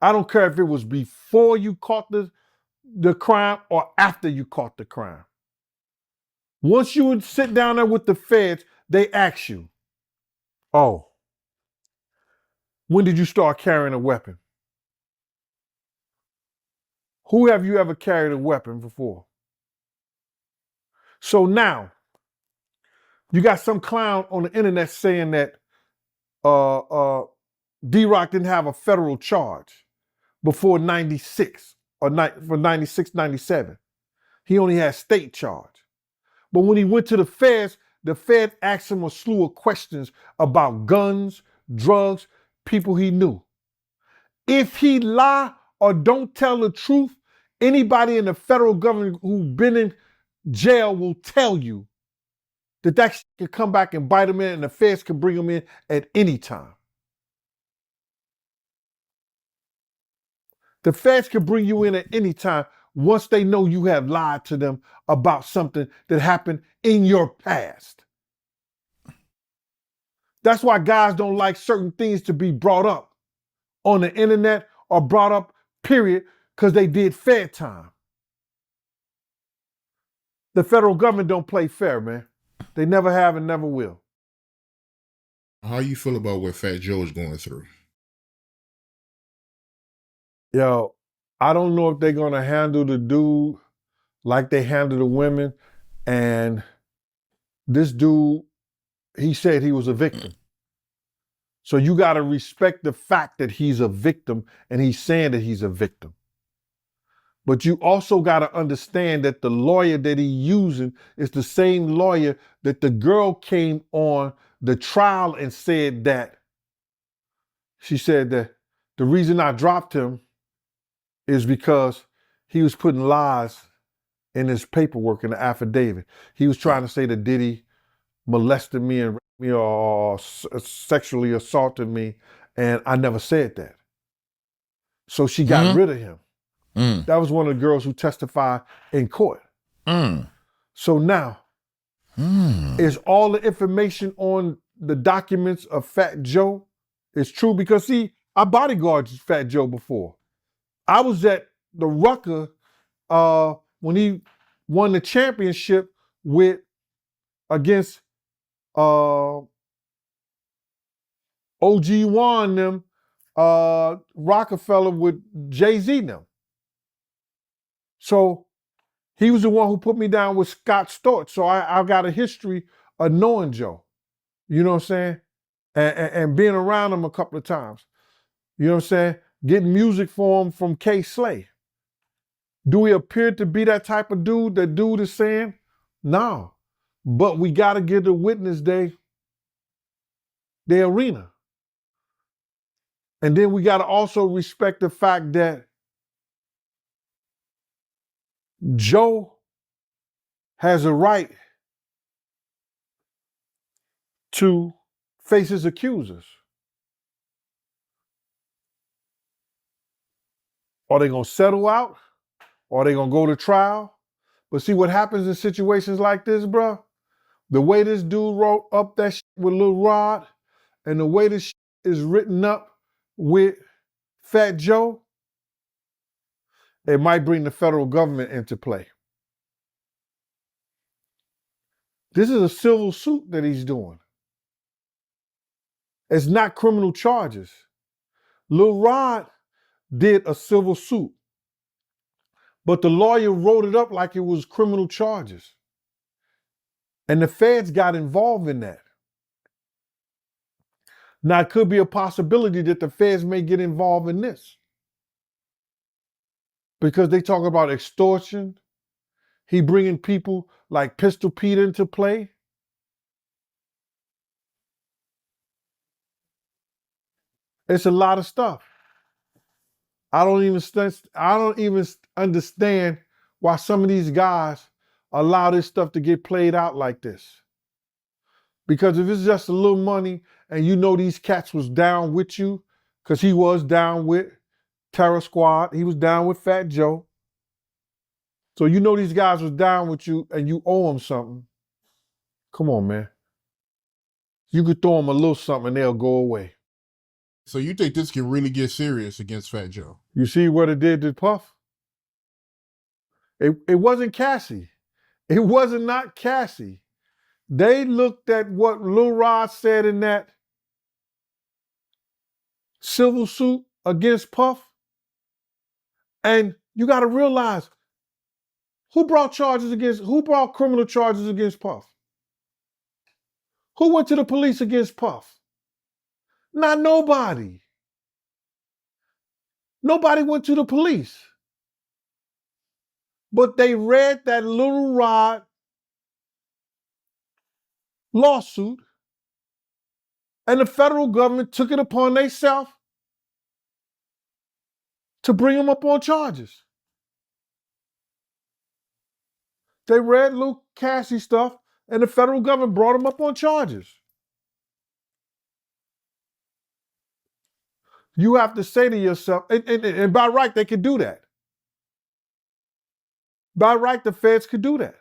I don't care if it was before you caught the crime or after you caught the crime. Once you would sit down there with the feds, they ask you, oh, when did you start carrying a weapon? Who have you ever carried a weapon before? So now, you got some clown on the internet saying that D-Rock didn't have a federal charge before 96 or for 96, 97. He only had state charge. But when he went to the feds asked him a slew of questions about guns, drugs, people he knew. If he lie or don't tell the truth, anybody in the federal government who's been in jail will tell you that shit could come back and bite him in, and the feds can bring him in at any time. The feds can bring you in at any time once they know you have lied to them about something that happened in your past. That's why guys don't like certain things to be brought up on the internet or brought up, period, because they did fair time. The federal government don't play fair, man. They never have and never will. How you feel about what Fat Joe is going through? Yo, I don't know if they're going to handle the dude like they handle the women. And this dude, he said he was a victim. So you got to respect the fact that he's a victim and he's saying that he's a victim. But you also got to understand that the lawyer that he's using is the same lawyer that the girl came on the trial and said that, she said that the reason I dropped him is because he was putting lies in his paperwork in the affidavit. He was trying to say that Diddy molested me and raped me or sexually assaulted me, and I never said that. So she got rid of him. That was one of the girls who testified in court. So now, is all the information on the documents of Fat Joe is true? Because see, I bodyguarded Fat Joe before. I was at the Rucker when he won the championship against OG Wan them, Rockefeller with Jay-Z them. So he was the one who put me down with Scott Storch. So I got a history of knowing Joe. You know what I'm saying? And being around him a couple of times. You know what I'm saying? Getting music for him from K Slay. Do he appear to be that type of dude that dude is saying? No. But we got to give the witness their arena. And then we got to also respect the fact that Joe has a right to face his accusers. Are they going to settle out? Are they going to go to trial? But see what happens in situations like this, bro? The way this dude wrote up that shit with Lil Rod and the way this shit is written up with Fat Joe, it might bring the federal government into play. This is a civil suit that he's doing. It's not criminal charges. Lil Rod did a civil suit, but the lawyer wrote it up like it was criminal charges. And the feds got involved in that. Now, it could be a possibility that the feds may get involved in this because they talk about extortion. He bringing people like Pistol Pete into play. It's a lot of stuff. I don't even understand why some of these guys allow this stuff to get played out like this. Because if it's just a little money and you know these cats was down with you, because he was down with Terror Squad, he was down with Fat Joe. So you know these guys was down with you and you owe them something. Come on, man. You could throw them a little something and they'll go away. So you think this can really get serious against Fat Joe? You see what it did to Puff? It wasn't Cassie. It wasn't not Cassie. They looked at what Lil Rod said in that civil suit against Puff. And you got to realize who brought criminal charges against Puff? Who went to the police against Puff? Not nobody. Nobody went to the police. But they read that Lil Rod lawsuit and the federal government took it upon themselves to bring him up on charges. They read Lil Cassie stuff and the federal government brought him up on charges. You have to say to yourself, and by right, they could do that. By right, the feds could do that.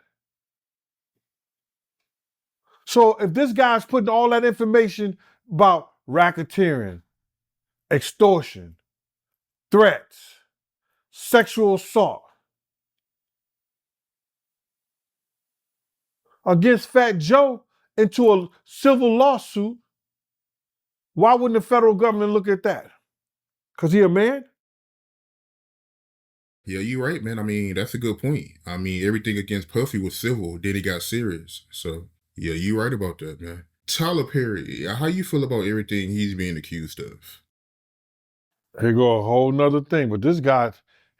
So if this guy's putting all that information about racketeering, extortion, threats, sexual assault against Fat Joe into a civil lawsuit, why wouldn't the federal government look at that? Because he a man? Yeah, you're right, man. I mean, that's a good point. I mean, everything against Puffy was civil, then it got serious. So, yeah, you're right about that, man. Tyler Perry, how you feel about everything he's being accused of? Here go a whole nother thing. But this guy,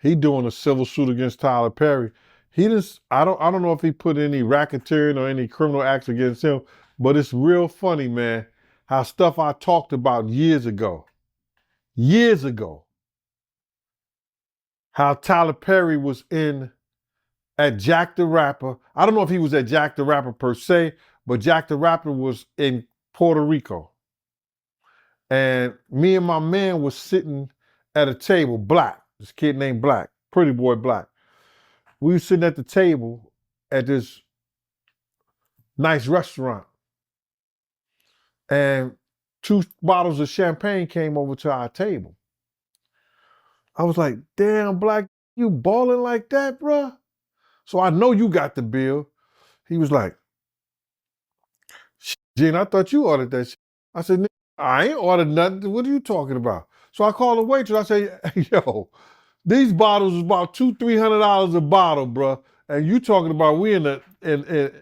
he doing a civil suit against Tyler Perry. I don't know if he put any racketeering or any criminal acts against him, but it's real funny, man, how stuff I talked about years ago, how Tyler Perry was at Jack the Rapper. I don't know if he was at Jack the Rapper per se, but Jack the Rapper was in Puerto Rico. And me and my man was sitting at a table, Black, this kid named Black, pretty boy Black. We were sitting at the table at this nice restaurant. And 2 bottles of champagne came over to our table. I was like, damn, Black, you balling like that, bruh? So I know you got the bill. He was like, Gene, I thought you ordered that shit. I said, I ain't ordered nothing. What are you talking about? So I called the waitress. I say, hey, yo, these bottles is about $200-300 a bottle, bro. And you talking about we in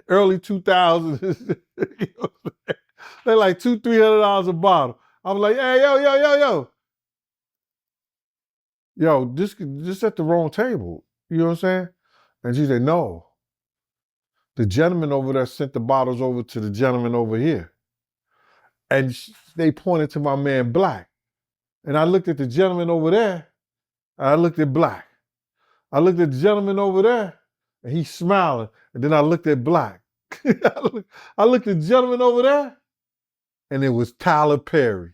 early 2000s. You know, they're like $200-300 a bottle. I was like, hey, yo. Yo, this at the wrong table. You know what I'm saying? And she said, no. The gentleman over there sent the bottles over to the gentleman over here. And they pointed to my man Black. And I looked at the gentleman over there, and I looked at Black. I looked at the gentleman over there, and he's smiling. And then I looked at Black. I looked at the gentleman over there, and it was Tyler Perry.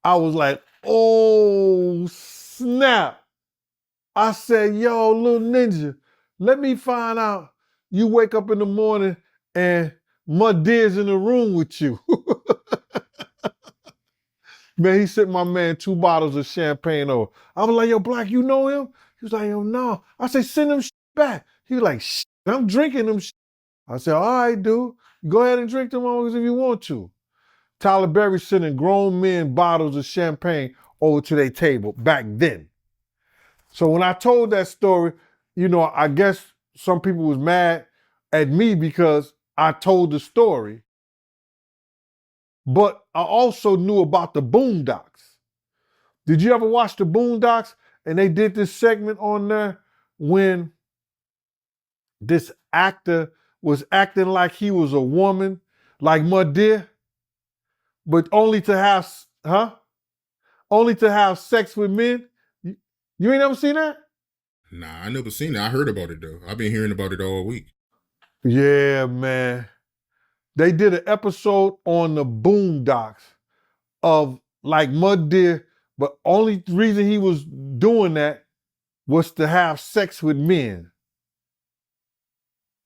I was like, oh, snap. I said, yo, little ninja, let me find out you wake up in the morning and Mud Deer's in the room with you. Man, he sent my man 2 bottles of champagne over. I was like, yo, Black, you know him? He was like, yo, no. I said, send him back. He was like, I'm drinking them. I said, all right, dude. Go ahead and drink them if you want to. Tyler Berry sending grown men bottles of champagne over to their table back then. So when I told that story, I guess some people was mad at me because I told the story. But I also knew about the Boondocks. Did you ever watch the Boondocks? And they did this segment on there when this actor was acting like he was a woman, like Mud Deer, but only to have sex with men. You ain't never seen that? Nah, I never seen it. I heard about it though. I've been hearing about it all week. Yeah, man. They did an episode on the Boondocks of like Mud Deer, but only reason he was doing that was to have sex with men.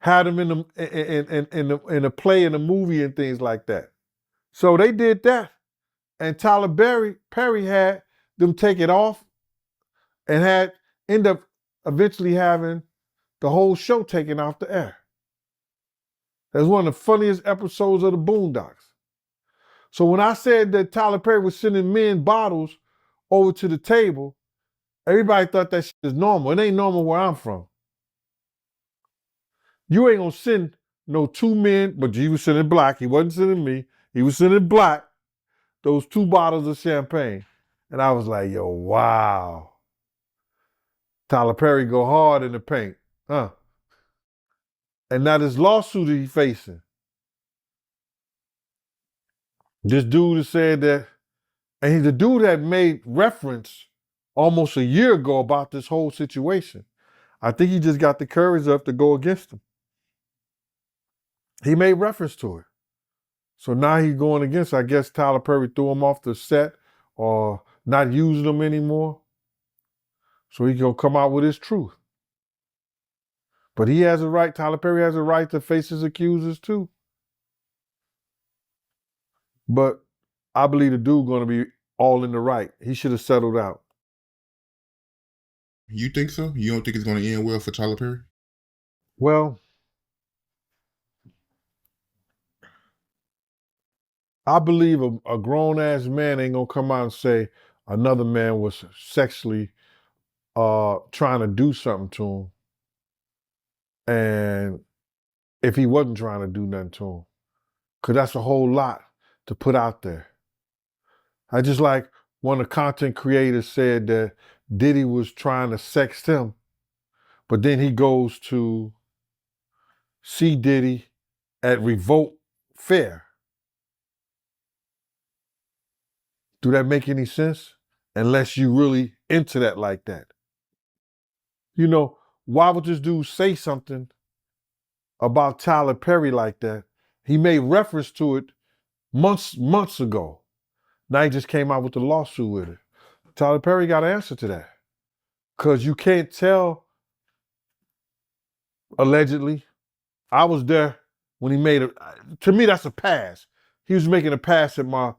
Had them in the play, in the movie, and things like that. So they did that, and Tyler Perry had them take it off, and end up eventually having the whole show taken off the air. That's one of the funniest episodes of the Boondocks. So when I said that Tyler Perry was sending men bottles over to the table, everybody thought that shit is normal. It ain't normal where I'm from. You ain't gonna send no 2 men, but he was sending Black. He wasn't sending me. He was sending Black those 2 bottles of champagne. And I was like, yo, wow. Tyler Perry go hard in the paint, huh? And now this lawsuit he's facing. This dude has said that, and the dude had made reference almost a year ago about this whole situation. I think he just got the courage up to go against him. He made reference to it. So now he's going against, I guess Tyler Perry threw him off the set or not using him anymore. So he's going to come out with his truth. But he has a right, Tyler Perry has a right to face his accusers too. But I believe the dude going to be all in the right. He should have settled out. You think so? You don't think it's going to end well for Tyler Perry? Well, I believe a grown-ass man ain't going to come out and say another man was sexually trying to do something to him. And if he wasn't trying to do nothing to him. Because that's a whole lot to put out there. I just like one of the content creators said that Diddy was trying to sext him, but then he goes to see Diddy at Revolt Fair. Do that make any sense? Unless you really into that like that. Why would this dude say something about Tyler Perry like that? He made reference to it months ago. Now he just came out with the lawsuit with it. Tyler Perry got an answer to that. Because you can't tell, allegedly. I was there when he made it. To me, that's a pass. He was making a pass at my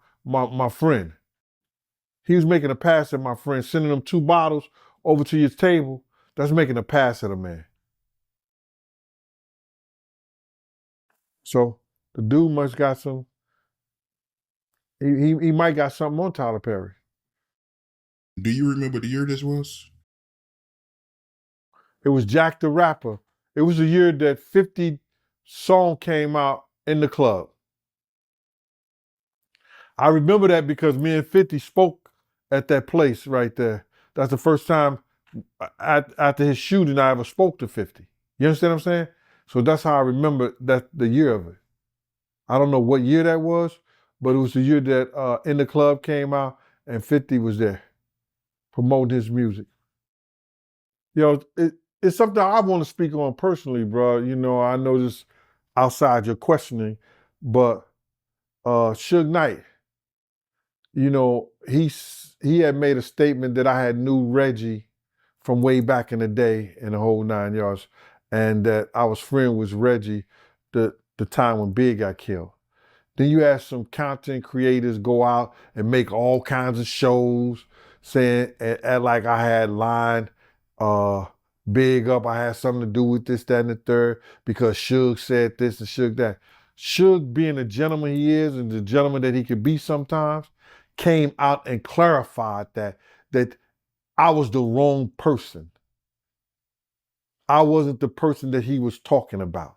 friend. He was making a pass at my friend, sending them 2 bottles over to his table. That's making a pass at a man. So the dude must got some, he might got something on Tyler Perry. Do you remember the year this was? It was Jack the Rapper. It was the year that 50 song came out in the club. I remember that because me and 50 spoke at that place right there. That's the first time after his shooting I ever spoke to 50. You understand what I'm saying? So that's how I remember the year of it. I don't know what year that was, but it was the year that In the Club came out and 50 was there promoting his music. It's something I want to speak on personally, bro. I know this outside your questioning, but Suge Knight, he had made a statement that I had knew Reggie from way back in the day in the whole 9 yards, and that I was friends with Reggie the time when Big got killed. Then you have some content creators go out and make all kinds of shows saying and like I had lined Big up. I had something to do with this, that, and the third because Suge said this and Suge that. Suge, being the gentleman he is and the gentleman that he could be sometimes, came out and clarified that I was the wrong person. I wasn't the person that he was talking about.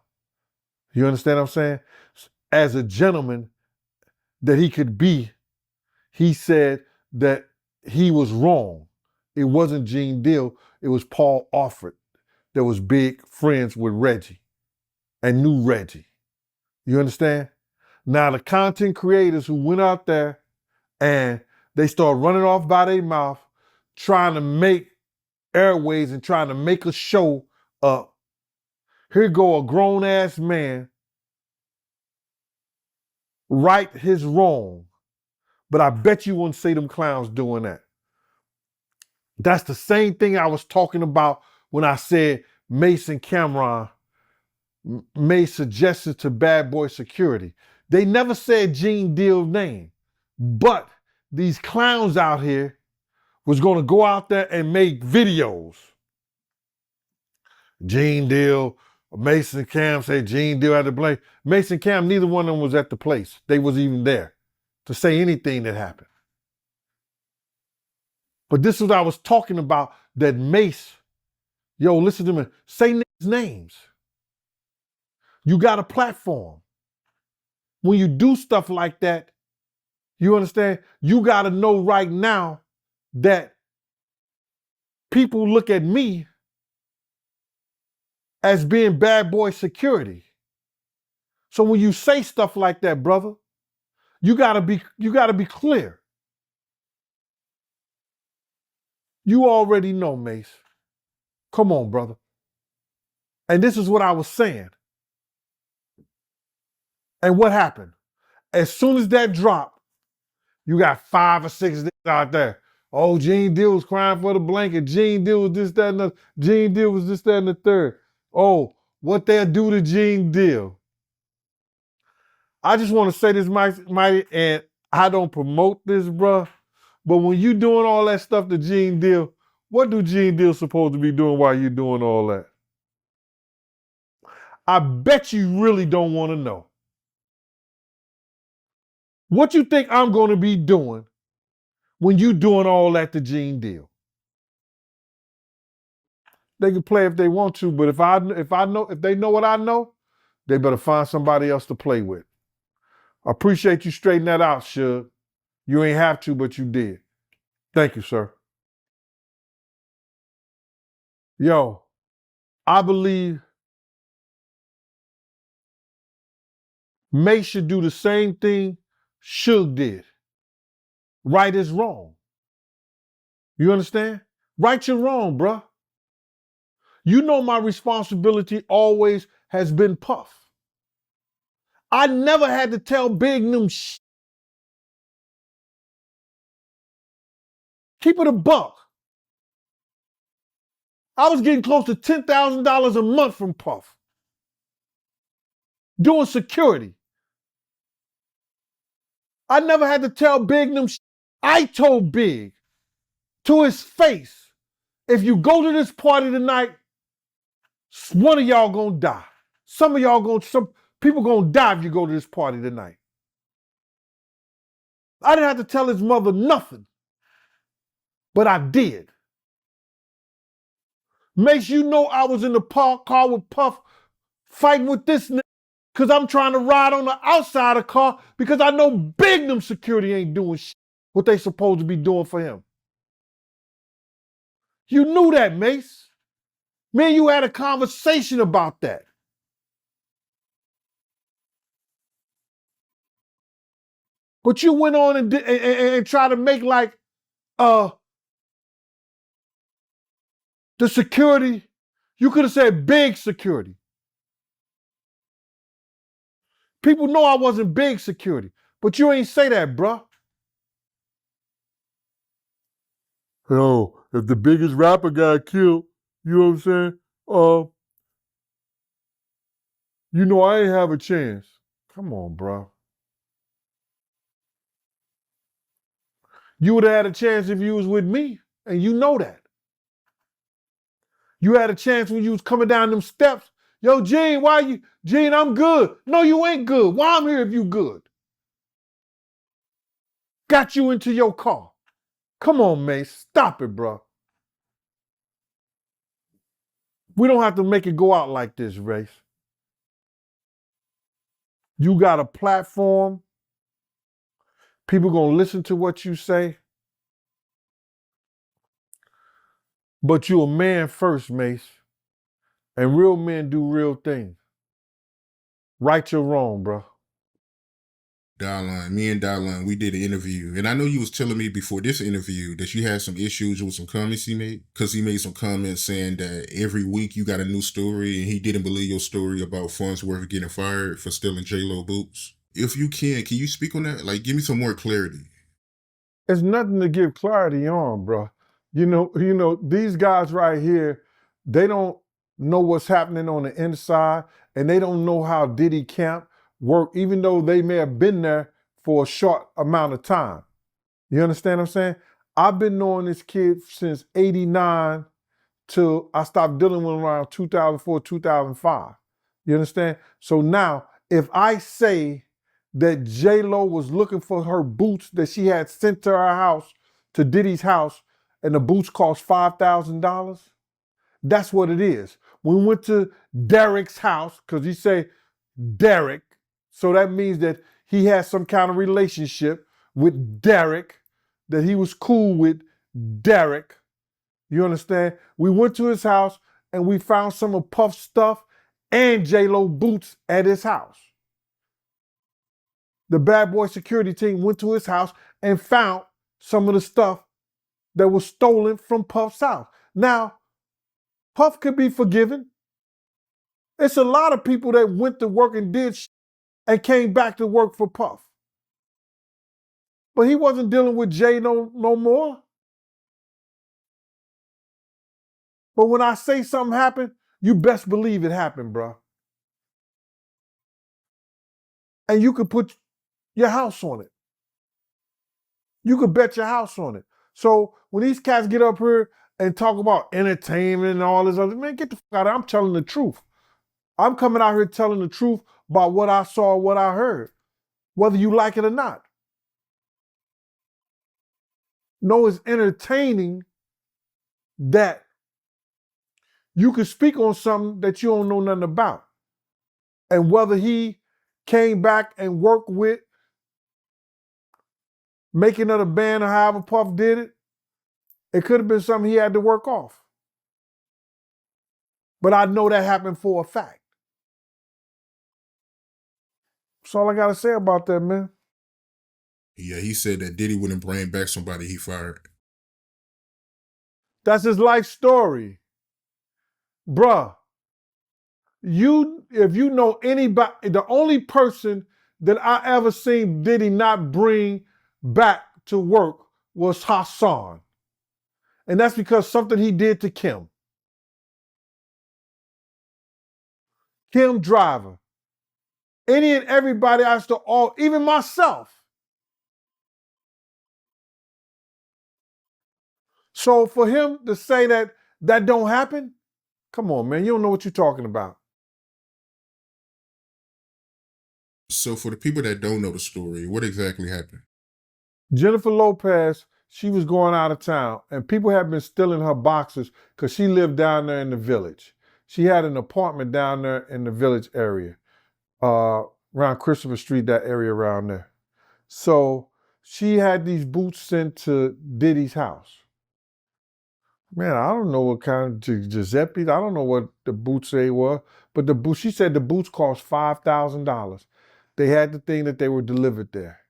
You understand what I'm saying? As a gentleman that he could be, he said that he was wrong. It wasn't Gene Deal, it was Paul Offord that was big friends with Reggie and knew Reggie. You understand? Now the content creators who went out there and they started running off by their mouth, trying to make airways and trying to make a show up. Here go a grown ass man right his wrong. But I bet you wouldn't see them clowns doing that. That's the same thing I was talking about when I said Mason Cameron made suggestions to Bad Boy Security. They never said Gene Deal's name, but these clowns out here was going to go out there and make videos. Gene Deal, Mason Cam said Gene Deal had to blame. Mason Cam, neither one of them was at the place. They was even there to say anything that happened. But this is what I was talking about, that Mace, yo, listen to me, say names. You got a platform. When you do stuff like that, you understand, you got to know right now that people look at me as being Bad Boy Security. So when you say stuff like that, brother, you gotta be clear. You already know, Mace. Come on, brother. And this is what I was saying. And what happened? As soon as that dropped, you got 5 or 6 niggas out there. Oh, Gene Deal was crying for the blanket. Gene Deal was this, that, and the Gene Deal was this, that, and the third. Oh, what they'll do to Gene Deal. I just want to say this, Mighty, and I don't promote this, bruh. But when you doing all that stuff to Gene Deal, what do Gene Deal supposed to be doing while you doing all that? I bet you really don't want to know. What you think I'm going to be doing when you doing all that to Gene Deal? They can play if they want to, but if they know what I know, they better find somebody else to play with. I appreciate you straightening that out, Suge. You ain't have to, but you did. Thank you, sir. Yo, I believe May should do the same thing Suge did. Right is wrong. You understand? Right your wrong, bruh. You know my responsibility always has been Puff. I never had to tell Big them shit. Keep it a buck. I was getting close to $10,000 a month from Puff. Doing security. I never had to tell Big them shit. I told Big to his face, if you go to this party tonight, one of y'all gonna die. Some people gonna die if you go to this party tonight. I didn't have to tell his mother nothing, but I did. Makes you know I was in the car with Puff fighting with this nigga because I'm trying to ride on the outside of the car because I know Big them security ain't doing shit what they supposed to be doing for him. You knew that, Mace. Me and you had a conversation about that. But you went on and tried to make like the security, you could have said big security. People know I wasn't big security, but you ain't say that, bruh. oh, if the biggest rapper got killed, you know what I'm saying? You know I ain't have a chance. Come on, bro. You would have had a chance if you was with me, and you know that. You had a chance when you was coming down them steps. Yo, Gene, Gene, I'm good. No, you ain't good. Why I'm here if you good? Got you into your car. Come on, Mace. Stop it, bro. We don't have to make it go out like this, Race. You got a platform. People gonna listen to what you say. But you a man first, Mace. And real men do real things. Right your wrong, bro. Me and Dylan, we did an interview. And I know you was telling me before this interview that you had some issues with some comments he made. Because he made some comments saying that every week you got a new story and he didn't believe your story about Farnsworth getting fired for stealing J-Lo boots. If you can you speak on that? Like, give me some more clarity. It's nothing to give clarity on, bro. You know, these guys right here, they don't know what's happening on the inside, and they don't know how Diddy camp work, even though they may have been there for a short amount of time. You understand what I'm saying? I've been knowing this kid since 89 till I stopped dealing with him around 2004, 2005. You understand? So now, if I say that J-Lo was looking for her boots that she had sent to her house, to Diddy's house, and the boots cost $5,000, that's what it is. We went to Derek's house, because he say Derek, so that means that he has some kind of relationship with Derek, that he was cool with Derek. You understand? We went to his house and we found some of Puff's stuff and J-Lo boots at his house. The bad boy security team went to his house and found some of the stuff that was stolen from Puff's house. Now, Puff could be forgiven. It's a lot of people that went to work and did and came back to work for Puff. But he wasn't dealing with Jay no more. But when I say something happened, you best believe it happened, bro. And you could put your house on it. You could bet your house on it. So when these cats get up here and talk about entertainment and all this other, man, get the fuck out of here. I'm telling the truth. I'm coming out here telling the truth about what I saw, what I heard, whether you like it or not. No, it's entertaining that you could speak on something that you don't know nothing about. And whether he came back and worked with making of the band or however Puff did it, it could have been something he had to work off. But I know that happened for a fact. That's all I got to say about that, man. Yeah, he said that Diddy wouldn't bring back somebody he fired. That's his life story. Bruh, if you know anybody, the only person that I ever seen Diddy not bring back to work was Hassan. And that's because something he did to Kim. Kim Driver. Any and everybody I used to even myself. So for him to say that don't happen, come on, man, you don't know what you're talking about. So for the people that don't know the story, what exactly happened? Jennifer Lopez, she was going out of town, and people had been stealing her boxes because she lived down there in the village. She had an apartment down there in the village area, around Christopher Street, that area around there. So she had these boots sent to Diddy's house. Man, I don't know what kind of Giuseppe, I don't know what the boots they were, but she said the boots cost $5,000. They had the thing that they were delivered there.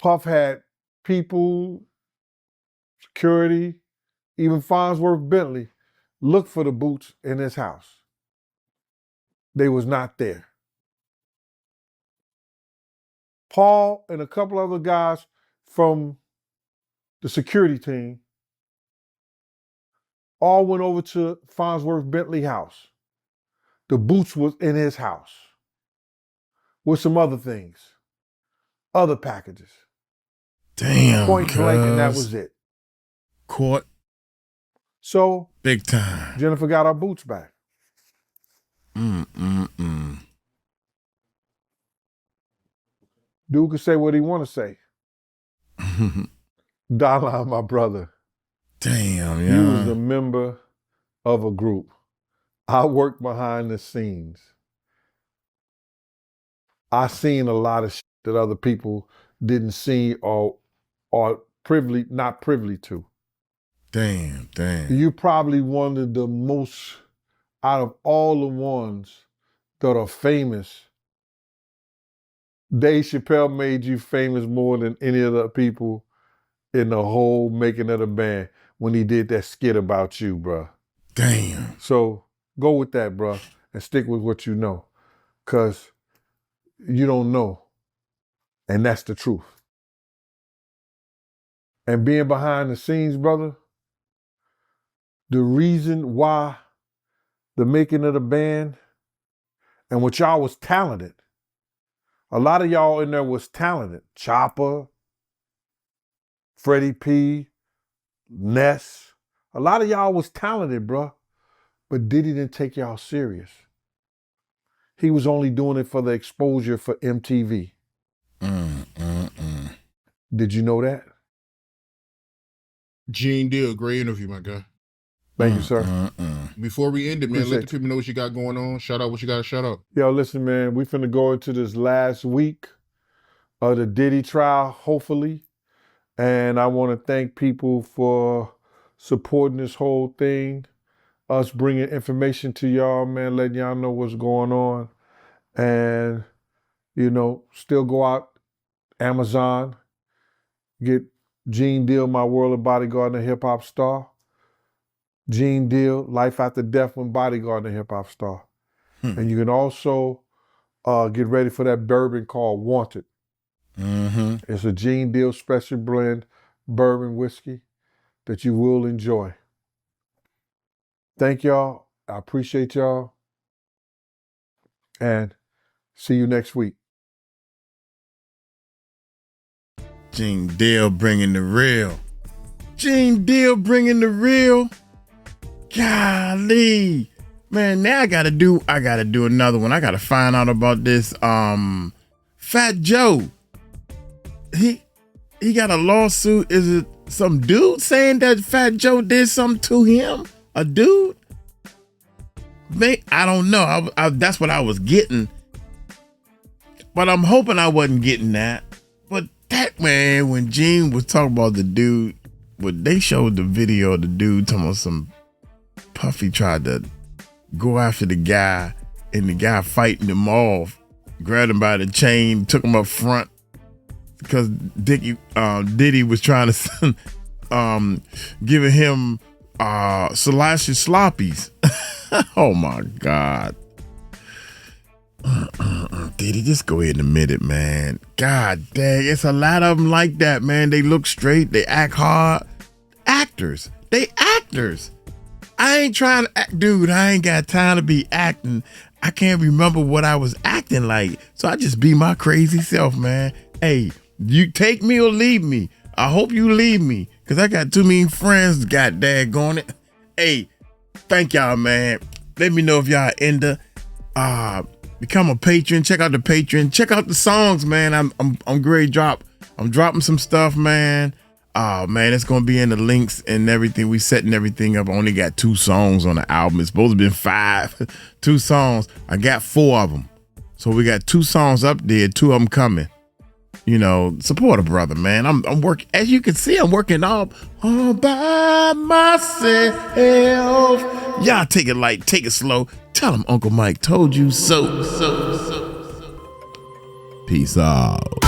Puff had people, security, even Farnsworth Bentley look for the boots in his house. They was not there. Paul and a couple other guys from the security team all went over to Farnsworth Bentley house. The boots was in his house with some other things, other packages. Damn, Point blank, and that was it. Caught. So, Big time. Jennifer got her boots back. Dude can say what he want to say. Dala, my brother. Damn, He yeah. was a member of a group. I worked behind the scenes. I seen a lot of shit that other people didn't see or not privy to. Damn. You probably one of the most, out of all the ones that are famous, Dave Chappelle made you famous more than any of the people in the whole making of the band when he did that skit about you, bruh. Damn. So go with that, bruh, and stick with what you know, because you don't know, and that's the truth. And being behind the scenes, brother, the reason why the making of the band and what y'all was talented, a lot of y'all in there was talented. Chopper, Freddie P, Ness. A lot of y'all was talented, bruh. But Diddy didn't take y'all serious. He was only doing it for the exposure for MTV. Did you know that? Gene Deal, great interview, my guy. Thank you, sir. Before we end it, man, Appreciate let the people know what you got going on. Shout out what you got to shout out. Yo, listen, man, we finna go into this last week of the Diddy trial, hopefully. And I want to thank people for supporting this whole thing, us bringing information to y'all, man, letting y'all know what's going on. And, you know, still go out, Amazon, get Gene Deal, My World of Bodyguard and a Hip Hop Star. Gene Deal, Life After Death when Bodyguard and a Hip Hop Star. And you can also get ready for that bourbon called Wanted. It's a Gene Deal special blend bourbon whiskey that you will enjoy. Thank y'all. I appreciate y'all. And see you next week. Gene Deal bringing the real. Gene Deal bringing the real. Golly. Man, now I gotta do another one. I gotta find out about this Fat Joe. He got a lawsuit. Is it some dude saying that Fat Joe did something to him? A dude? I don't know. That's what I was getting. But I'm hoping I wasn't getting that. But that man, when Gene was talking about the dude, when they showed the video of the dude talking about some Puffy tried to go after the guy and the guy fighting him off, grabbed him by the chain, took him up front because Diddy was trying to giving him salacious sloppies. Oh my God. Diddy, just go ahead and admit it, man. God dang, it's a lot of them like that, man. They look straight, they act hard. Actors. They actors. I ain't trying to act, dude. I ain't got time to be acting. I can't remember what I was acting like. So I just be my crazy self, man. Hey, you take me or leave me. I hope you leave me, because I got too many friends got daggone it. Hey, thank y'all, man. Let me know if y'all into become a patron. Check out the Patreon. Check out the songs, man. I'm great drop. I'm dropping some stuff, man. Oh man, it's gonna be in the links and everything. We setting everything up. I only got 2 songs on the album. It's supposed to be 5. 2 songs. I got 4 of them. So we got 2 songs up there, 2 of them coming. You know, support a brother, man. I'm working, as you can see, I'm working all by myself. Y'all take it light, take it slow. Tell him Uncle Mike told you so. Peace out.